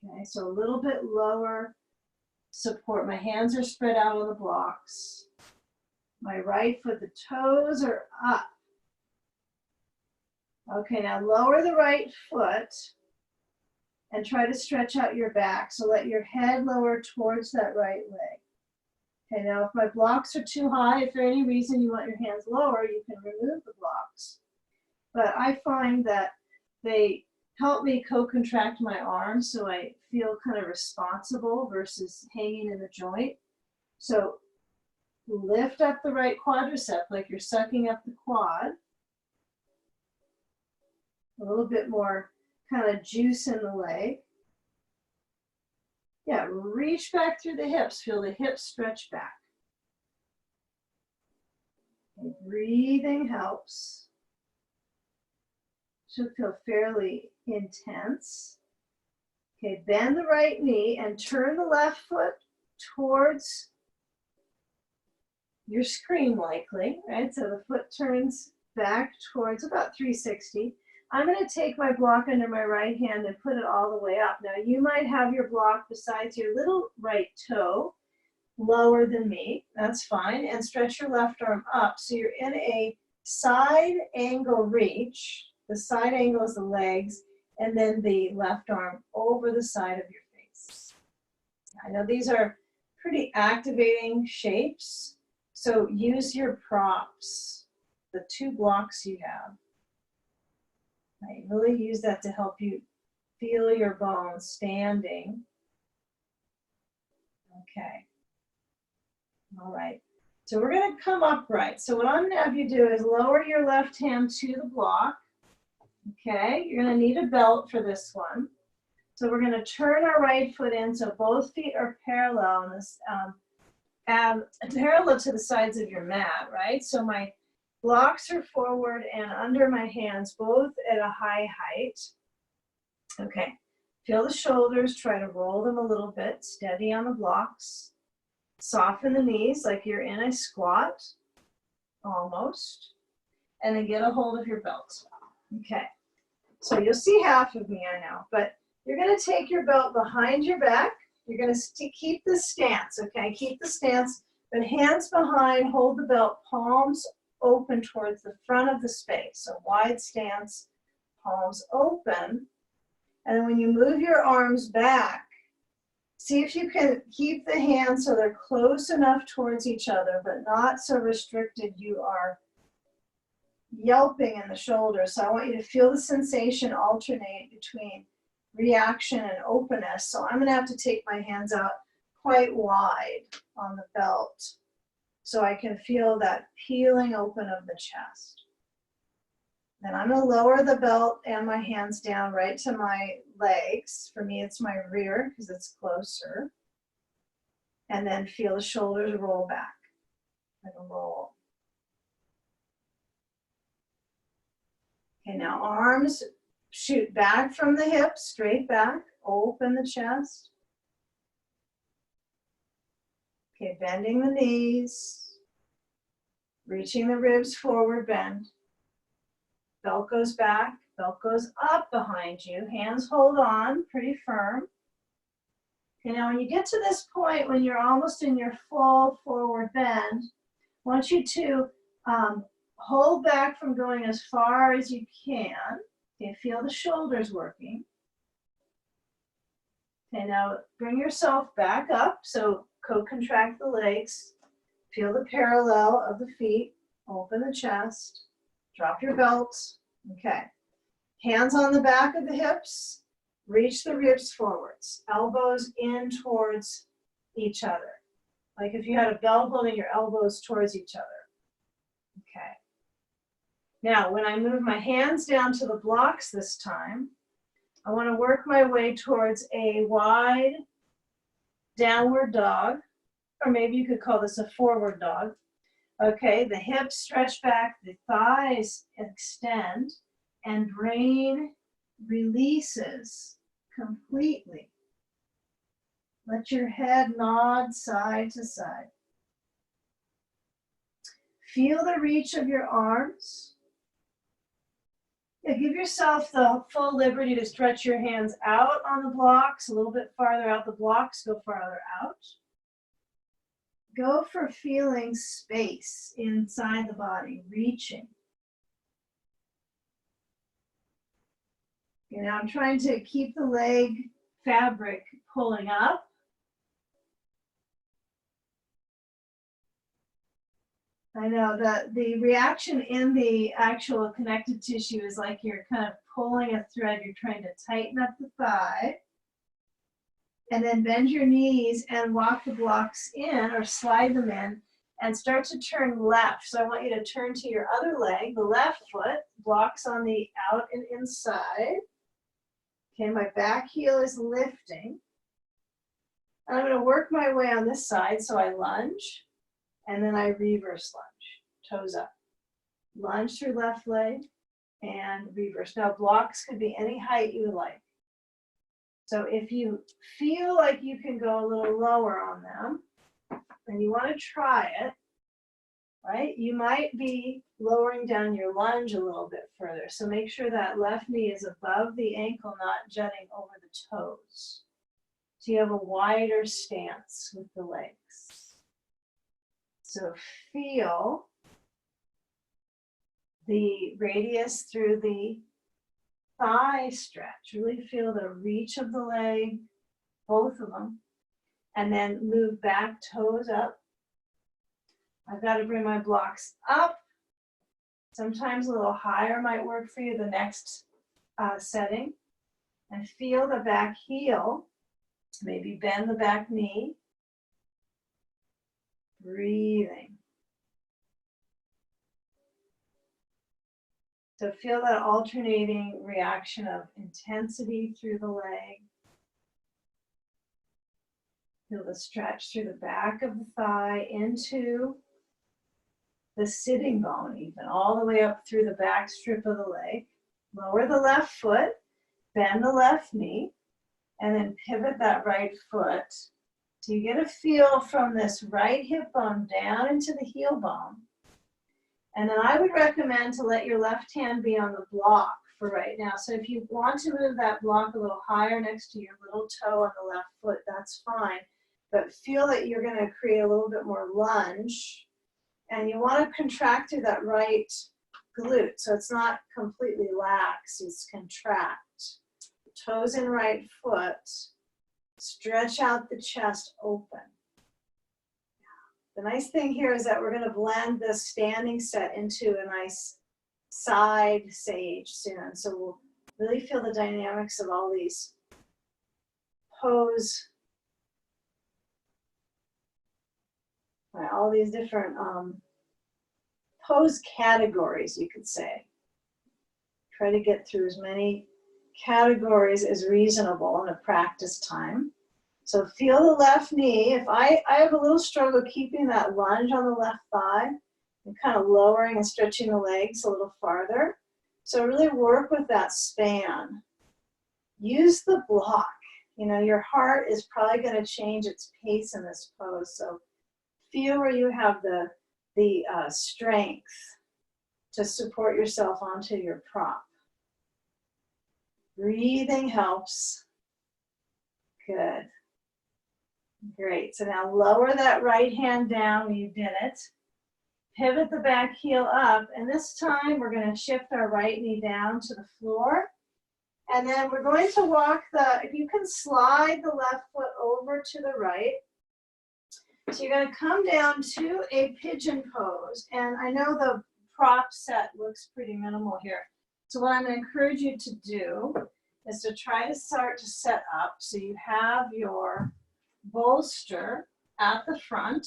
Okay, so a little bit lower support. My hands are spread out on the blocks. My right foot, the toes are up. Okay, now lower the right foot and try to stretch out your back. So let your head lower towards that right leg. Okay, now if my blocks are too high, if for any reason you want your hands lower, you can remove the blocks. But I find that they help me co-contract my arms so I feel kind of responsible versus hanging in the joint. So lift up the right quadricep like you're sucking up the quad. A little bit more kind of juice in the leg. Yeah, reach back through the hips. Feel the hips stretch back. Okay, breathing helps. Should feel fairly intense. Okay, bend the right knee and turn the left foot towards your screen likely, right? So the foot turns back towards about 360. I'm going to take my block under my right hand and put it all the way up. Now you might have your block besides your little right toe lower than me. That's fine. And stretch your left arm up. So you're in a side angle reach. The side angle is the legs, and then the left arm over the side of your face. I know these are pretty activating shapes. So use your props, the 2 blocks you have. Right, really use that to help you feel your bones standing. Okay. All right. So we're going to come upright. So what I'm going to have you do is lower your left hand to the block. Okay. You're going to need a belt for this one. So we're going to turn our right foot in so both feet are parallel on this, parallel to the sides of your mat, right? So my blocks are forward and under my hands, both at a high height. Okay, feel the shoulders, try to roll them a little bit, steady on the blocks. Soften the knees like you're in a squat, almost. And then get a hold of your belt. Okay, So you'll see half of me, I know, but you're going to take your belt behind your back. You're going to keep the stance, okay? Keep the stance, but hands behind, hold the belt, palms open towards the front of the space. So wide stance, palms open. And then when you move your arms back, see if you can keep the hands so they're close enough towards each other, but not so restricted you are yelping in the shoulders. So I want you to feel the sensation alternate between reaction and openness. So I'm going to have to take my hands out quite wide on the belt so I can feel that peeling open of the chest. Then I'm going to lower the belt and my hands down right to my legs. For me, it's my rear because it's closer. And then feel the shoulders roll back. Like a roll. Okay, now arms shoot back from the hips, straight back, open the chest. Okay, bending the knees, reaching the ribs forward, bend. Belt goes back, belt goes up behind you, hands hold on, pretty firm. Okay, now when you get to this point, when you're almost in your full forward bend, I want you to hold back from going as far as you can. Okay, feel the shoulders working. Okay, now bring yourself back up. So co-contract the legs. Feel the parallel of the feet. Open the chest. Drop your belt. Okay. Hands on the back of the hips. Reach the ribs forwards. Elbows in towards each other. Like if you had a belt holding your elbows towards each other. Okay. Now, when I move my hands down to the blocks this time, I want to work my way towards a wide downward dog, or maybe you could call this a forward dog. Okay, the hips stretch back, the thighs extend, and brain releases completely. Let your head nod side to side. Feel the reach of your arms. Yeah, give yourself the full liberty to stretch your hands out on the blocks, a little bit farther out the blocks, go farther out. Go for feeling space inside the body, reaching. You know, I'm trying to keep the leg fabric pulling up. I know that the reaction in the actual connective tissue is like you're kind of pulling a thread. You're trying to tighten up the thigh. And then bend your knees and walk the blocks in or slide them in and start to turn left. So I want you to turn to your other leg, the left foot, blocks on the out and inside. Okay, my back heel is lifting. And I'm going to work my way on this side. So I lunge. And then I reverse lunge, toes up. Lunge through left leg and reverse. Now blocks could be any height you would like. So if you feel like you can go a little lower on them, and you want to try it, right? You might be lowering down your lunge a little bit further. So make sure that left knee is above the ankle, not jutting over the toes. So you have a wider stance with the legs. So feel the radius through the thigh stretch. Really feel the reach of the leg, both of them. And then move back, toes up. I've got to bring my blocks up. Sometimes a little higher might work for you the next setting. And feel the back heel. Maybe bend the back knee. Breathing. So feel that alternating reaction of intensity through the leg. Feel the stretch through the back of the thigh into the sitting bone, even all the way up through the back strip of the leg. Lower the left foot, bend the left knee, and then pivot that right foot. So you get a feel from this right hip bone down into the heel bone. And then I would recommend to let your left hand be on the block for right now. So if you want to move that block a little higher next to your little toe on the left foot, that's fine. But feel that you're going to create a little bit more lunge. And you want to contract through that right glute. So it's not completely lax, it's contract. Toes in right foot. Stretch out the chest open. The nice thing here is that we're going to blend this standing set into a nice side sage soon. So we'll really feel the dynamics of all these pose, all these different pose categories, you could say. Try to get through as many categories as reasonable in a practice time. So feel the left knee. If I have a little struggle keeping that lunge on the left thigh and kind of lowering and stretching the legs a little farther. So really work with that span. Use the block. You know, your heart is probably going to change its pace in this pose. So feel where you have the strength to support yourself onto your prop. Breathing helps. Good. Great. So now lower that right hand down when you did it. Pivot the back heel up. And this time we're going to shift our right knee down to the floor. And then we're going to walk if you can slide the left foot over to the right. So you're going to come down to a pigeon pose. And I know the prop set looks pretty minimal here. So what I'm going to encourage you to do is to try to start to set up so you have your bolster at the front,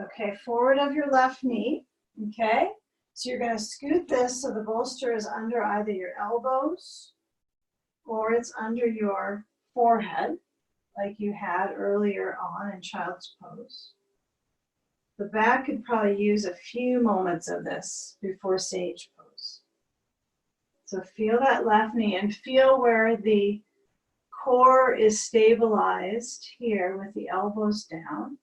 okay, forward of your left knee, okay? So you're going to scoot this so the bolster is under either your elbows or it's under your forehead, like you had earlier on in child's pose. The back could probably use a few moments of this before sage pose. So feel that left knee and feel where the core is stabilized here with the elbows down.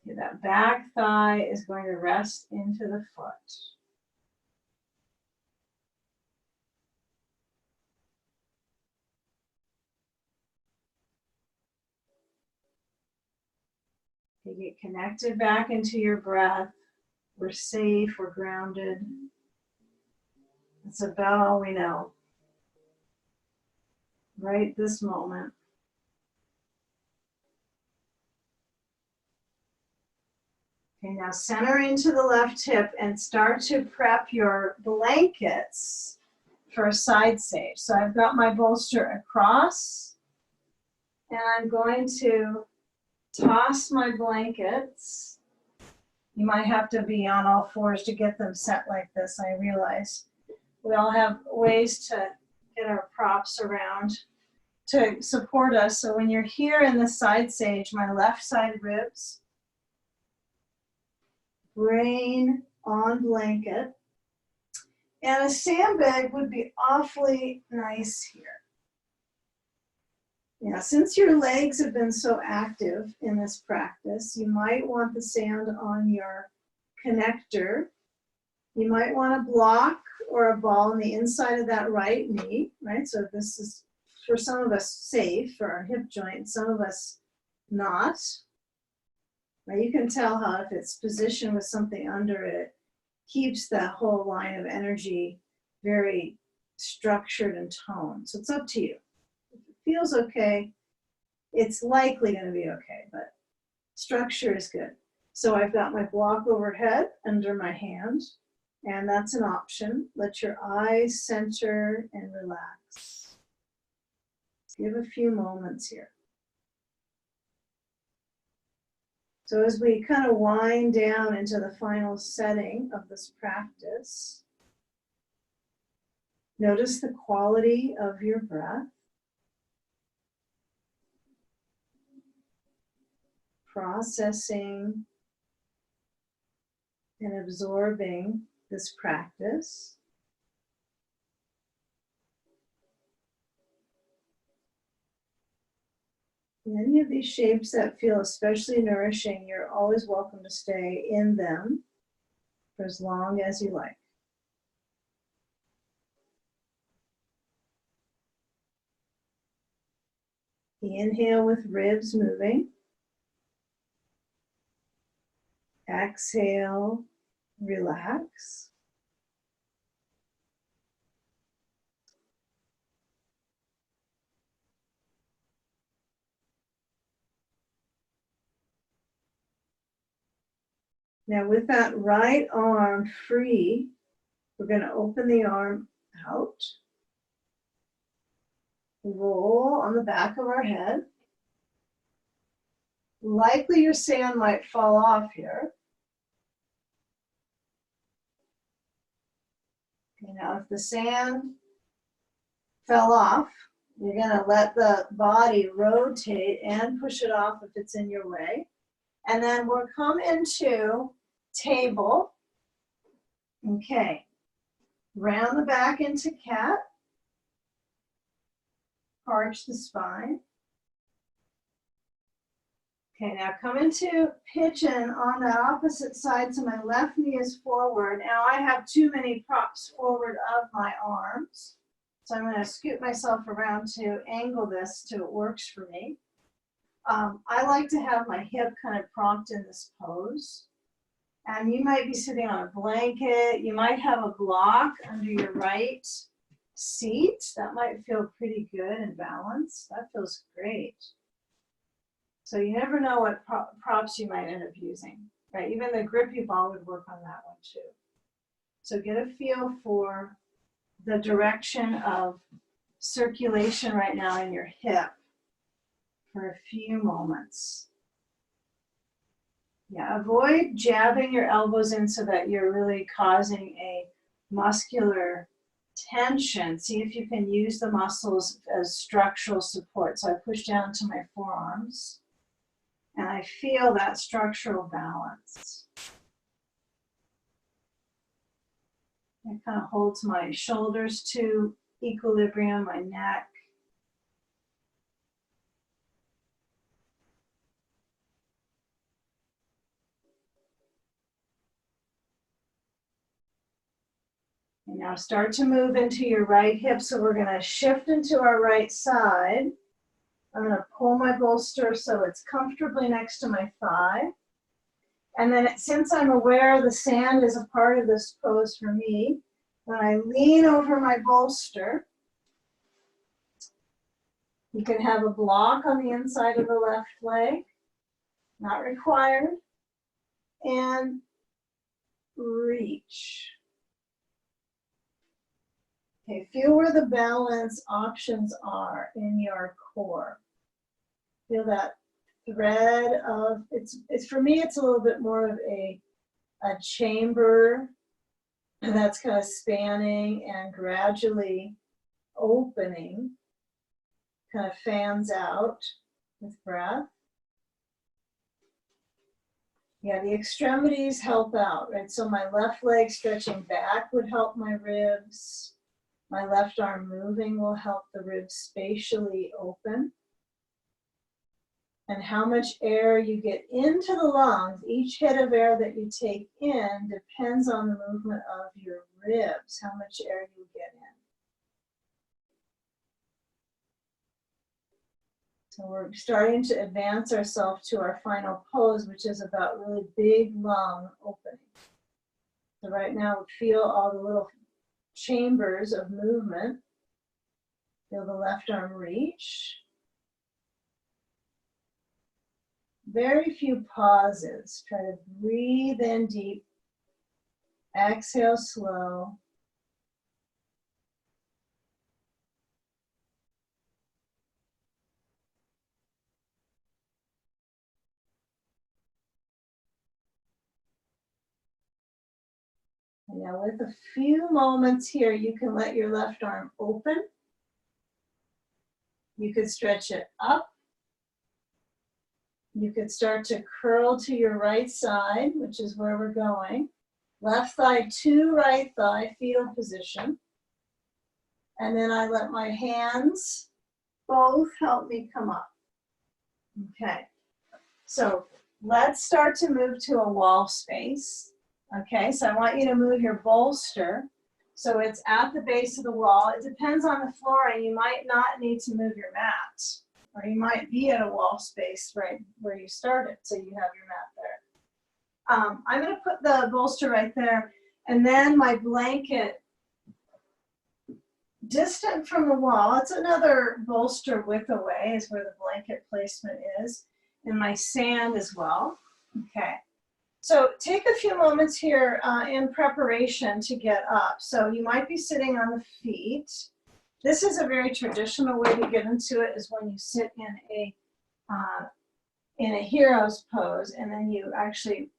Okay, that back thigh is going to rest into the foot. You get connected back into your breath. We're safe, we're grounded. It's about all we know. Right this moment. Okay, now center into the left hip and start to prep your blankets for a side sage. So I've got my bolster across and I'm going to toss my blankets. You might have to be on all fours to get them set like this, I realize. We all have ways to get our props around to support us. So when you're here in the side sage, my left side ribs, brain on blanket, and a sandbag would be awfully nice here. Now, since your legs have been so active in this practice, you might want the sand on your connector. You might want a block or a ball on the inside of that right knee, right? So this is, for some of us, safe for our hip joint, some of us not. Now you can tell how if it's positioned with something under it, it keeps that whole line of energy very structured and toned. So it's up to you. If it feels okay, it's likely going to be okay, but structure is good. So I've got my block overhead under my hand. And that's an option. Let your eyes center and relax. Give a few moments here. So as we kind of wind down into the final setting of this practice, notice the quality of your breath. Processing and absorbing this practice. Any of these shapes that feel especially nourishing, you're always welcome to stay in them for as long as you like. Inhale with ribs moving. Exhale, relax. Now with that right arm free, we're going to open the arm out, roll on the back of our head. Likely your sand might fall off here. Okay, now if the sand fell off, you're going to let the body rotate and push it off if it's in your way. And then we'll come into table. Okay, round the back into cat. Arch the spine. Okay, now come into pigeon on the opposite side, so my left knee is forward. Now I have too many props forward of my arms, so I'm going to scoot myself around to angle this till it works for me. I like to have my hip kind of propped in this pose. And you might be sitting on a blanket. You might have a block under your right seat. That might feel pretty good and balanced. That feels great. So you never know what props you might end up using, right? Even the grippy ball would work on that one too. So get a feel for the direction of circulation right now in your hip for a few moments. Yeah, avoid jabbing your elbows in so that you're really causing a muscular tension. See if you can use the muscles as structural support. So I push down to my forearms and I feel that structural balance. It kind of holds my shoulders to equilibrium, my neck. And now start to move into your right hip. So we're going to shift into our right side. I'm going to pull my bolster so it's comfortably next to my thigh. And then since I'm aware the sand is a part of this pose for me, when I lean over my bolster, you can have a block on the inside of the left leg, not required, and reach. Okay, feel where the balance options are in your core. Feel that thread of, it's for me, it's a little bit more of a chamber that's kind of spanning and gradually opening, kind of fans out with breath. Yeah, the extremities help out, right? So my left leg stretching back would help my ribs. My left arm moving will help the ribs spatially open. And how much air you get into the lungs, each hit of air that you take in depends on the movement of your ribs, how much air you get in. So we're starting to advance ourselves to our final pose, which is about really big lung opening. So right now, feel all the little chambers of movement. Feel the left arm reach. Very few pauses. Try to breathe in deep. Exhale slow. And now with a few moments here, you can let your left arm open. You could stretch it up. You could start to curl to your right side, which is where we're going. Left thigh to right thigh, fetal position. And then I let my hands both help me come up. Okay, so let's start to move to a wall space. Okay, so I want you to move your bolster so it's at the base of the wall. It depends on the flooring. You might not need to move your mat, or you might be at a wall space right where you started, so you have your mat there. I'm going to put the bolster right there, and then my blanket distant from the wall. It's another bolster width away is where the blanket placement is, and my sand as well. Okay. So take a few moments here in preparation to get up. So you might be sitting on the feet. This is a very traditional way to get into it, is when you sit in a hero's pose, and then you actually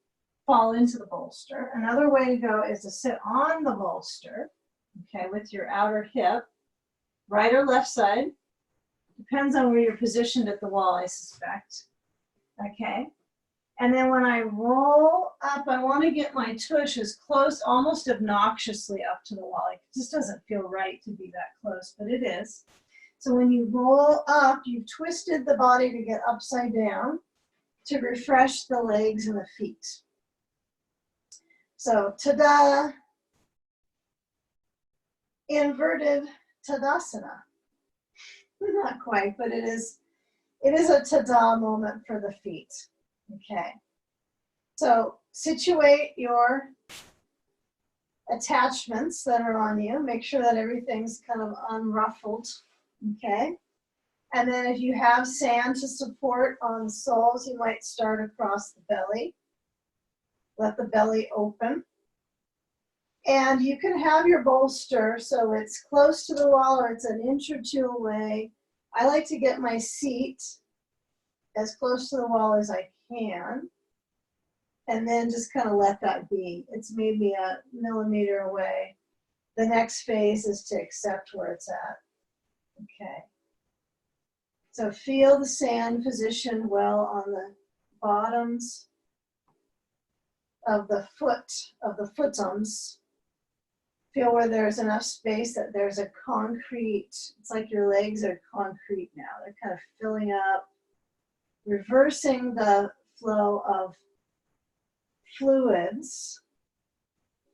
fall into the bolster. Another way to go is to sit on the bolster, okay, with your outer hip, right or left side. Depends on where you're positioned at the wall, I suspect. Okay. And then when I roll up, I want to get my tush as close, almost obnoxiously up to the wall. Like, it just doesn't feel right to be that close, but it is. So when you roll up, you've twisted the body to get upside down to refresh the legs and the feet. So, ta-da! Inverted Tadasana. Not quite, but it is a ta-da moment for the feet. Okay, so situate your attachments that are on you. Make sure that everything's kind of unruffled, okay? And then if you have sand to support on the soles, you might start across the belly. Let the belly open. And you can have your bolster so it's close to the wall or it's an inch or two away. I like to get my seat as close to the wall as I can, and then just kind of let that be. It's maybe a millimeter away. The next phase is to accept where it's at. Okay. So feel the sand position well on the bottoms of the footums. Feel where there's enough space that there's a concrete, it's like your legs are concrete now. They're kind of filling up, reversing the flow of fluids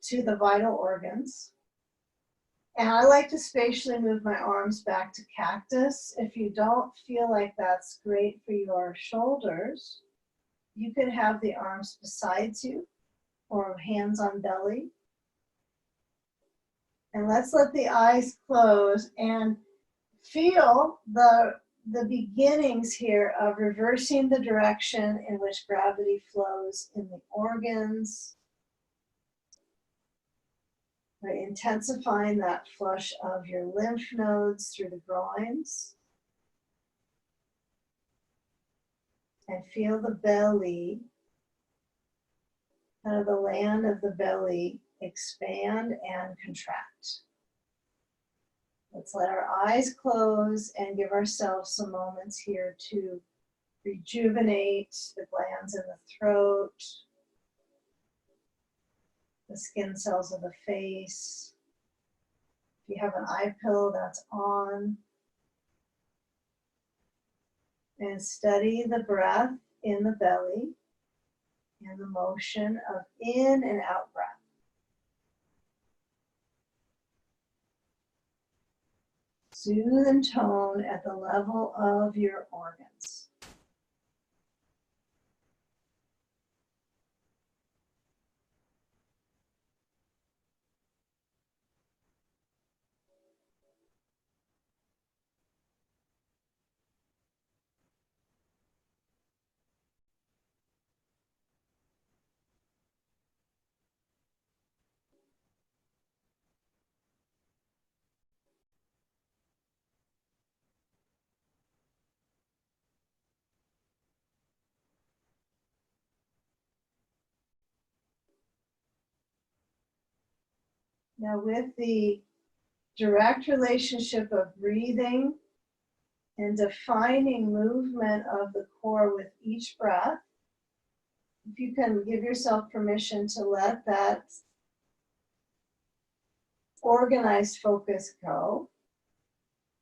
to the vital organs. And I like to spatially move my arms back to cactus. If you don't feel like that's great for your shoulders, you could have the arms beside you or hands on belly. And let's let the eyes close and feel the beginnings here of reversing the direction in which gravity flows in the organs, right? Intensifying that flush of your lymph nodes through the groins. And feel the belly, kind of the land of the belly, expand and contract. Let's let our eyes close and give ourselves some moments here to rejuvenate the glands in the throat, the skin cells of the face. If you have an eye pillow, that's on. And steady the breath in the belly and the motion of in and out breath. Soothe and tone at the level of your organs. Now, with the direct relationship of breathing and defining movement of the core with each breath, if you can give yourself permission to let that organized focus go,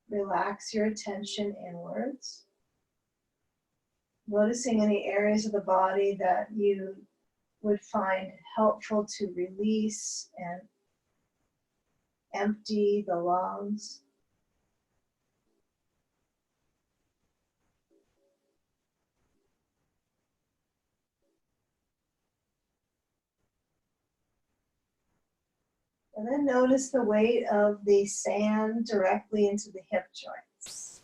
relax your attention inwards, noticing any areas of the body that you would find helpful to release and empty the lungs. And then notice the weight of the sand directly into the hip joints.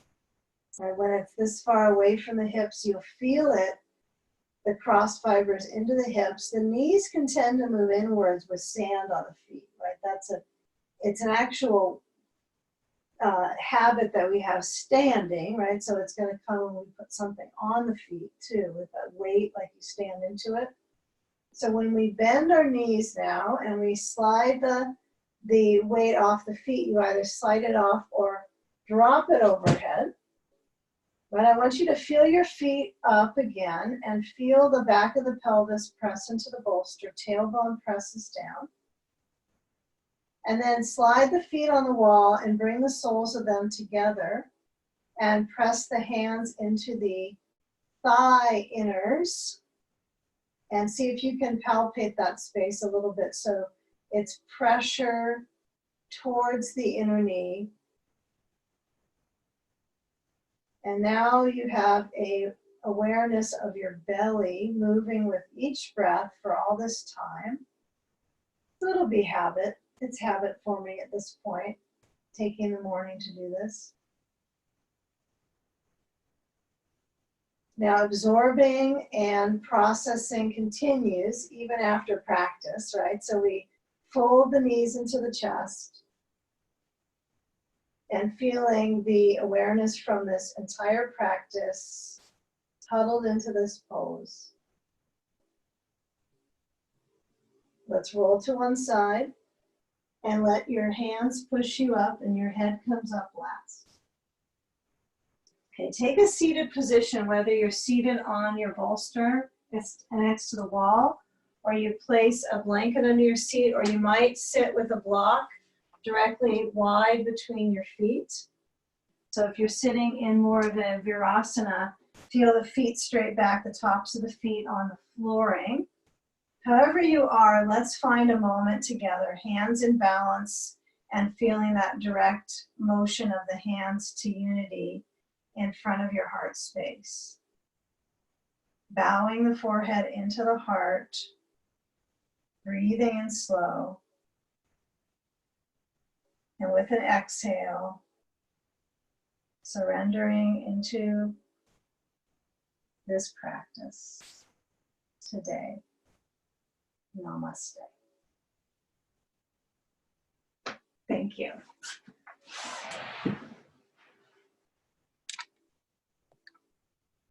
And when it's this far away from the hips, you'll feel it, the cross fibers into the hips. The knees can tend to move inwards with sand on the feet, right? It's an actual habit that we have standing, right? So it's going to come when we put something on the feet too, with a weight like you stand into it. So when we bend our knees now and we slide the weight off the feet, you either slide it off or drop it overhead. But I want you to feel your feet up again and feel the back of the pelvis press into the bolster, tailbone presses down. And then slide the feet on the wall and bring the soles of them together and press the hands into the thigh inners and see if you can palpate that space a little bit. So it's pressure towards the inner knee. And now you have a awareness of your belly moving with each breath for all this time. So it'll be habit. It's habit forming at this point, taking the morning to do this. Now absorbing and processing continues even after practice, right? So we fold the knees into the chest and feeling the awareness from this entire practice huddled into this pose. Let's roll to one side and let your hands push you up and your head comes up last. Okay, take a seated position, whether you're seated on your bolster next to the wall, or you place a blanket under your seat, or you might sit with a block directly wide between your feet. So if you're sitting in more of a virasana, feel the feet straight back, the tops of the feet on the flooring. However you are, let's find a moment together, hands in balance and feeling that direct motion of the hands to unity in front of your heart space. Bowing the forehead into the heart, breathing in slow. And with an exhale, surrendering into this practice today. Namaste. Thank you.